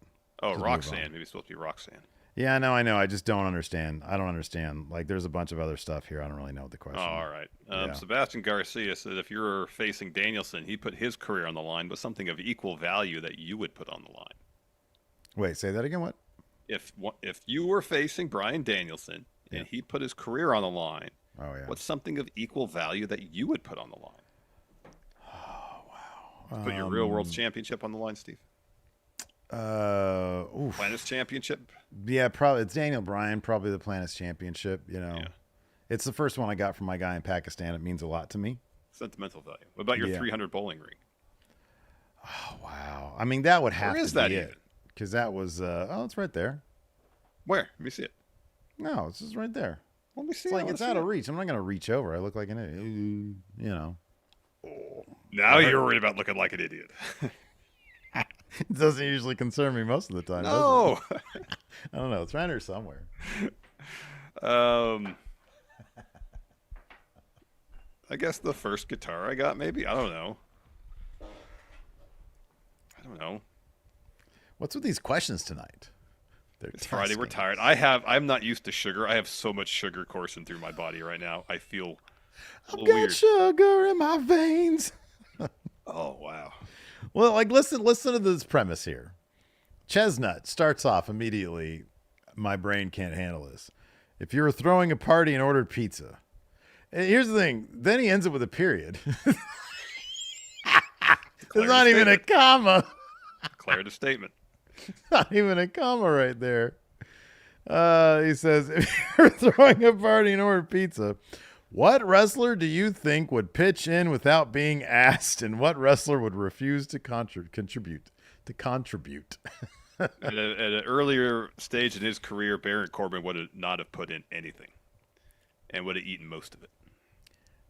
[SPEAKER 2] Oh, Roxanne. Maybe it's supposed to be Roxanne.
[SPEAKER 1] Yeah, no, I know. I just don't understand. I don't understand. Like, there's a bunch of other stuff here. I don't really know what the question is.
[SPEAKER 2] All right.
[SPEAKER 1] Yeah.
[SPEAKER 2] Sebastian Garcia said if you're facing Danielson, he put his career on the line, but something of equal value that you would put on the line.
[SPEAKER 1] Wait, say that again? What?
[SPEAKER 2] If you were facing Bryan Danielson and he put his career on the line, what's something of equal value that you would put on the line?
[SPEAKER 1] Oh, wow.
[SPEAKER 2] Put your real world championship on the line, Steve. Planet's championship.
[SPEAKER 1] Yeah, probably it's Daniel Bryan, probably the Planet's championship. You know, it's the first one I got from my guy in Pakistan. It means a lot to me.
[SPEAKER 2] Sentimental value. What about your 300 bowling ring?
[SPEAKER 1] Oh wow! I mean, that would have
[SPEAKER 2] Where
[SPEAKER 1] to
[SPEAKER 2] is that
[SPEAKER 1] be
[SPEAKER 2] even?
[SPEAKER 1] it because that was it's right there.
[SPEAKER 2] Where? Let me see it.
[SPEAKER 1] No, it's just right there.
[SPEAKER 2] Let me see.
[SPEAKER 1] It's like it's out of reach. I'm not gonna reach over. I look like an idiot. You know.
[SPEAKER 2] Now you're worried about looking like an idiot.
[SPEAKER 1] It doesn't usually concern me most of the time.
[SPEAKER 2] No.
[SPEAKER 1] Does it? I don't know. It's around here somewhere.
[SPEAKER 2] I guess the first guitar I got, maybe. I don't know.
[SPEAKER 1] What's with these questions tonight?
[SPEAKER 2] It's Friday. We're tired. I'm not used to sugar. I have so much sugar coursing through my body right now. I feel a little weird.
[SPEAKER 1] Sugar in my veins.
[SPEAKER 2] Oh, wow.
[SPEAKER 1] Well, like listen to this premise here. Chestnut starts off immediately. My brain can't handle this. If you were throwing a party and ordered pizza, and here's the thing. Then he ends it with a period. There's not even a comma.
[SPEAKER 2] Declarative statement.
[SPEAKER 1] Not even a comma right there. He says, if you're throwing a party and ordered pizza, what wrestler do you think would pitch in without being asked, and what wrestler would refuse to contribute?
[SPEAKER 2] At an earlier stage in his career, Baron Corbin would not have put in anything and would have eaten most of it.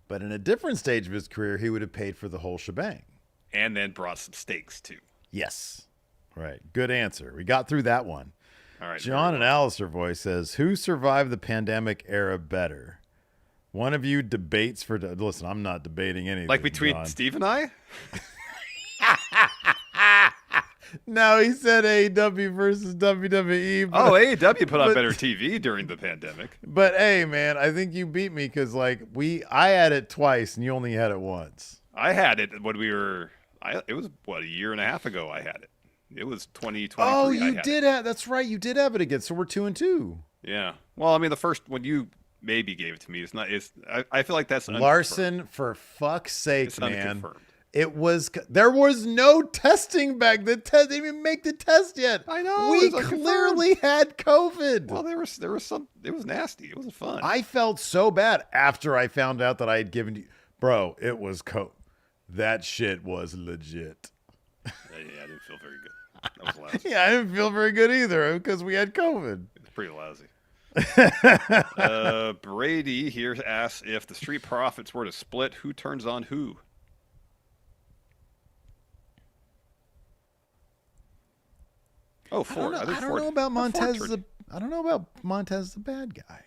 [SPEAKER 1] But in a different stage of his career, he would have paid for the whole shebang.
[SPEAKER 2] And then brought some steaks, too.
[SPEAKER 1] Yes. Right. Good answer. We got through that one.
[SPEAKER 2] All right.
[SPEAKER 1] John and Alistair Voice says, who survived the pandemic era better? One of you debates for... Listen, I'm not debating anything.
[SPEAKER 2] Like between
[SPEAKER 1] John.
[SPEAKER 2] Steve and I?
[SPEAKER 1] No, he said AEW versus WWE.
[SPEAKER 2] But, AEW put on better TV during the pandemic.
[SPEAKER 1] But hey, man, I think you beat me because I had it twice and you only had it once.
[SPEAKER 2] I had it when we were... it was, a year and a half ago I had it. It was 2023.
[SPEAKER 1] Oh, you did have... That's right. You did have it again. So we're 2-2.
[SPEAKER 2] Yeah. Well, I mean, the first... When you... maybe gave it to me. It's not. It's. I feel like that's
[SPEAKER 1] Larson. For fuck's sake,
[SPEAKER 2] it's
[SPEAKER 1] man!
[SPEAKER 2] unconfirmed.
[SPEAKER 1] It was. There was no testing back. The test. They didn't even make the test yet.
[SPEAKER 2] I know.
[SPEAKER 1] We clearly had COVID.
[SPEAKER 2] Well, there was some. It was nasty. It wasn't fun.
[SPEAKER 1] I felt so bad after I found out that I had given you, bro. It was that shit was legit.
[SPEAKER 2] Yeah, I didn't feel very good. That was lousy.
[SPEAKER 1] Yeah, I didn't feel very good either because we had COVID.
[SPEAKER 2] It's pretty lousy. Brady here asks if the Street Profits were to split, who turns on who? Oh, Ford.
[SPEAKER 1] I don't know about Montez. I don't know about Montez, the bad guy.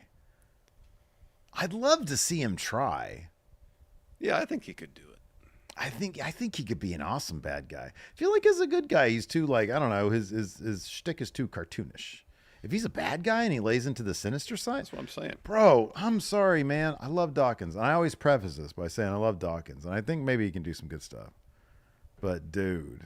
[SPEAKER 1] I'd love to see him try.
[SPEAKER 2] Yeah, I think he could do it.
[SPEAKER 1] I think he could be an awesome bad guy. I feel like as a good guy, he's too I don't know, his shtick is too cartoonish. If he's a bad guy and he lays into the sinister side,
[SPEAKER 2] that's what I'm saying.
[SPEAKER 1] Bro, I'm sorry, man. I love Dawkins. And I always preface this by saying I love Dawkins. And I think maybe he can do some good stuff. But, dude,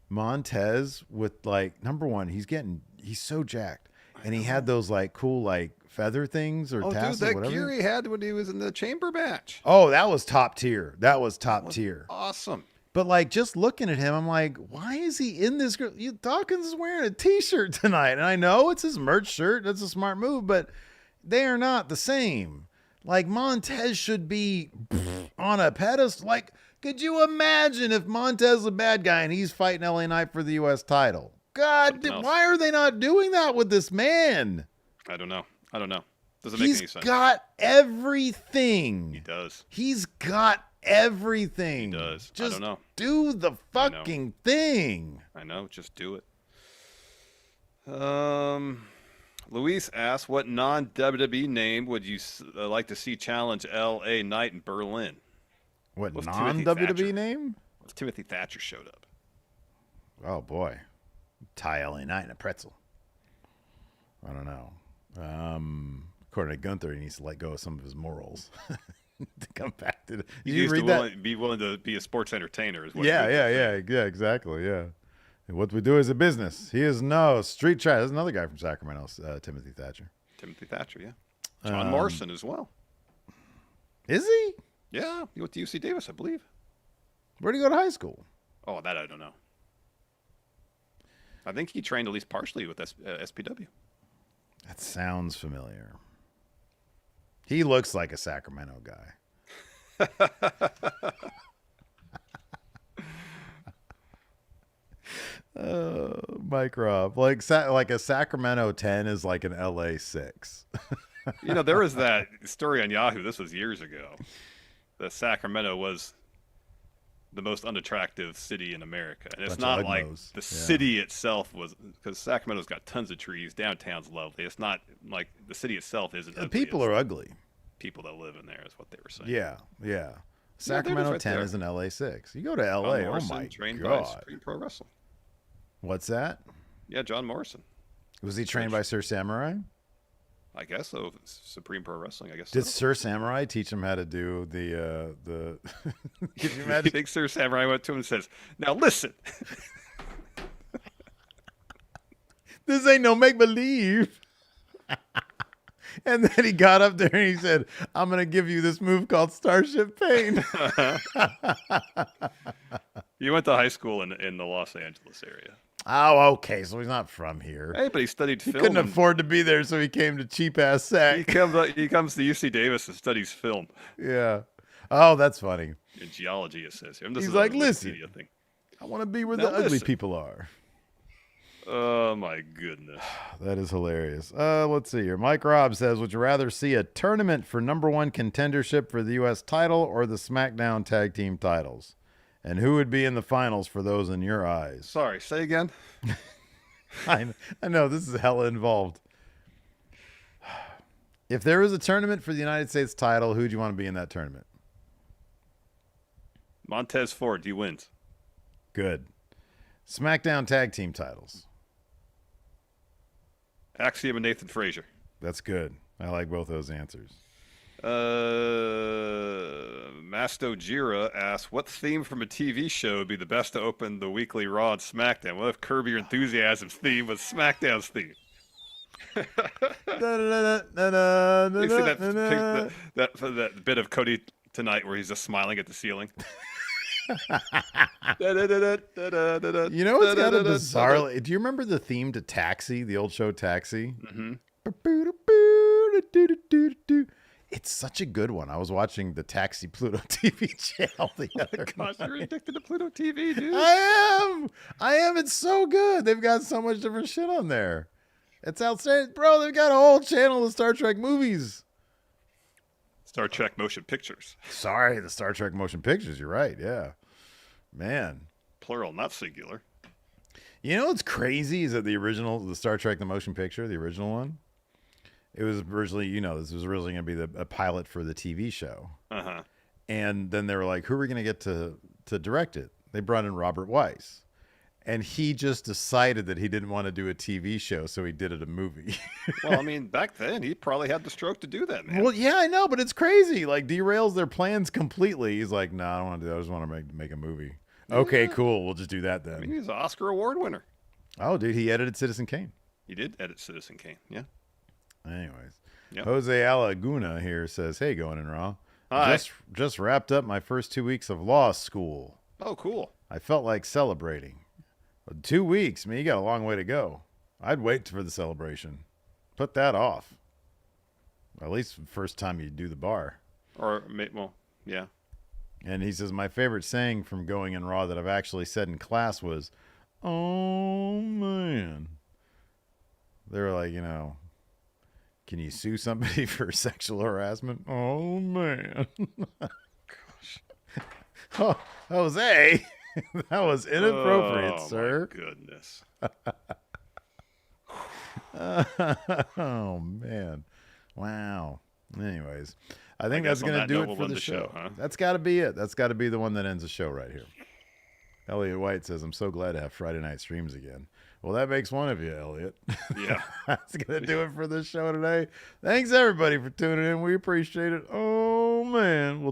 [SPEAKER 1] Montez with, number one, he's so jacked. And he had those, cool, feather things or tassels,
[SPEAKER 2] dude, that
[SPEAKER 1] whatever.
[SPEAKER 2] gear he had when he was in the chamber match.
[SPEAKER 1] Oh, that was top tier. That was top tier.
[SPEAKER 2] Awesome.
[SPEAKER 1] But like just looking at him, I'm like, why is he in this group? Dawkins is wearing a t-shirt tonight. And I know it's his merch shirt. That's a smart move, but they are not the same. Like Montez should be on a pedestal. Like, could you imagine if Montez is a bad guy and he's fighting LA Knight for the US title? God, why are they not doing that with this man?
[SPEAKER 2] I don't know. Doesn't make any sense.
[SPEAKER 1] He's got everything.
[SPEAKER 2] He does.
[SPEAKER 1] He's got everything.
[SPEAKER 2] He does.
[SPEAKER 1] Just
[SPEAKER 2] I don't know.
[SPEAKER 1] do the fucking thing.
[SPEAKER 2] I know. Just do it. Luis asks, what non-WWE name would you like to see challenge LA Knight in Berlin?
[SPEAKER 1] What non-WWE name?
[SPEAKER 2] What if Timothy Thatcher showed up?
[SPEAKER 1] Oh, boy. Tie LA Knight in a pretzel. I don't know. According to Gunther, he needs to let go of some of his morals to come back to.
[SPEAKER 2] He needs to be willing to be a sports entertainer. Is what
[SPEAKER 1] yeah, exactly, yeah. And what we do is a business. He is no street trash. There's another guy from Sacramento, Timothy Thatcher.
[SPEAKER 2] Timothy Thatcher, yeah. John Morrison as well.
[SPEAKER 1] Is he?
[SPEAKER 2] Yeah, he went to UC Davis, I believe.
[SPEAKER 1] Where'd he go to high school?
[SPEAKER 2] Oh, that I don't know. I think he trained at least partially with SPW.
[SPEAKER 1] That sounds familiar. He looks like a Sacramento guy. Mike Robb. Like a Sacramento 10 is like an LA 6.
[SPEAKER 2] There was that story on Yahoo. This was years ago. That Sacramento was the most unattractive city in America. And it's not like the city itself was, because Sacramento's got tons of trees. Downtown's lovely. It's not like the city itself isn't ugly.
[SPEAKER 1] People are ugly.
[SPEAKER 2] People that live in there is what they were saying.
[SPEAKER 1] Yeah. Sacramento 10 is an LA 6. You go to LA,
[SPEAKER 2] John Morrison,
[SPEAKER 1] oh my
[SPEAKER 2] trained
[SPEAKER 1] God.
[SPEAKER 2] by Supreme Pro Wrestling.
[SPEAKER 1] What's that?
[SPEAKER 2] Yeah, John Morrison.
[SPEAKER 1] Was he trained by Sir Samurai?
[SPEAKER 2] I guess so. Supreme Pro Wrestling, I guess.
[SPEAKER 1] Did Sir Samurai teach him how to do the Could you imagine?
[SPEAKER 2] I think Sir Samurai went to him and says, "Now listen.
[SPEAKER 1] This ain't no make believe." And then he got up there and he said, "I'm gonna give you this move called Starship Pain."
[SPEAKER 2] He went to high school in the Los Angeles area.
[SPEAKER 1] Oh, okay. So he's not from here.
[SPEAKER 2] Hey, but he studied film.
[SPEAKER 1] He couldn't afford to be there, so he came to cheap ass Sac.
[SPEAKER 2] He comes to UC Davis and studies film.
[SPEAKER 1] Yeah. Oh, that's funny.
[SPEAKER 2] In geology, it says here.
[SPEAKER 1] He's like, listen, I want to be where the ugly people are.
[SPEAKER 2] Oh my goodness.
[SPEAKER 1] That is hilarious. Let's see here. Mike Robb says, would you rather see a tournament for #1 contendership for the US title or the SmackDown tag team titles? And who would be in the finals for those in your eyes?
[SPEAKER 2] Sorry, say again.
[SPEAKER 1] I know this is hella involved. If there was a tournament for the United States title, who'd you want to be in that tournament?
[SPEAKER 2] Montez Ford, he wins.
[SPEAKER 1] Good. SmackDown tag team titles.
[SPEAKER 2] Axiom and Nathan Frazier.
[SPEAKER 1] That's good. I like both those answers.
[SPEAKER 2] Masto Jira asks, what theme from a TV show would be the best to open the weekly Raw and SmackDown? What if Curb Your Enthusiasm's theme was SmackDown's theme? You see that bit of Cody tonight where he's just smiling at the ceiling?
[SPEAKER 1] You know what's got a bizarre... Do you remember the theme to Taxi, the old show Taxi?
[SPEAKER 2] Mm-hmm.
[SPEAKER 1] It's such a good one. I was watching the Taxi Pluto TV channel the other
[SPEAKER 2] Gosh,
[SPEAKER 1] night.
[SPEAKER 2] you're addicted to Pluto TV, dude.
[SPEAKER 1] I am. It's so good. They've got so much different shit on there. It's outstanding. Bro, they've got a whole channel of Star Trek movies.
[SPEAKER 2] Star Trek Motion Pictures.
[SPEAKER 1] Sorry, the Star Trek Motion Pictures. You're right. Yeah. Man.
[SPEAKER 2] Plural, not singular.
[SPEAKER 1] You know what's crazy is that the Star Trek The Motion Picture, the original one, it was originally, this was originally going to be a pilot for the TV show.
[SPEAKER 2] Uh-huh.
[SPEAKER 1] And then they were like, who are we going to get to direct it? They brought in Robert Weiss. And he just decided that he didn't want to do a TV show, so he did it a movie.
[SPEAKER 2] Well, I mean, back then, he probably had the stroke to do that, man.
[SPEAKER 1] Well, yeah, I know, but it's crazy. Like, derails their plans completely. He's like, no, I don't want to do that. I just want to make a movie. Yeah. Okay, cool. We'll just do that then.
[SPEAKER 2] I mean, he's an Oscar Award winner.
[SPEAKER 1] Oh, dude, he edited Citizen Kane.
[SPEAKER 2] He did edit Citizen Kane, yeah.
[SPEAKER 1] Anyways.
[SPEAKER 2] Yep.
[SPEAKER 1] Jose Alaguna here says, hey, Going in Raw.
[SPEAKER 2] Hi.
[SPEAKER 1] Just wrapped up my first 2 weeks of law school.
[SPEAKER 2] Oh, cool.
[SPEAKER 1] I felt like celebrating. But 2 weeks, man, you got a long way to go. I'd wait for the celebration. Put that off. At least the first time you do the bar.
[SPEAKER 2] Or, well, yeah.
[SPEAKER 1] And he says, my favorite saying from Going in Raw that I've actually said in class was, oh, man. They were like, can you sue somebody for sexual harassment? Oh, man.
[SPEAKER 2] Gosh.
[SPEAKER 1] Oh, Jose, that was inappropriate, sir.
[SPEAKER 2] Oh, my goodness.
[SPEAKER 1] Oh, man. Wow. Anyways, I think
[SPEAKER 2] guess
[SPEAKER 1] that's
[SPEAKER 2] on
[SPEAKER 1] going to
[SPEAKER 2] that
[SPEAKER 1] do
[SPEAKER 2] note,
[SPEAKER 1] it
[SPEAKER 2] we'll
[SPEAKER 1] for
[SPEAKER 2] end
[SPEAKER 1] the
[SPEAKER 2] the
[SPEAKER 1] show.
[SPEAKER 2] show, huh?
[SPEAKER 1] That's got to be it. That's got to be the one that ends the show right here. Elliot White says, I'm so glad to have Friday night streams again. Well, that makes one of you, Elliot.
[SPEAKER 2] Yeah.
[SPEAKER 1] That's going to do it for this show today. Thanks, everybody, for tuning in. We appreciate it. Oh, man. We'll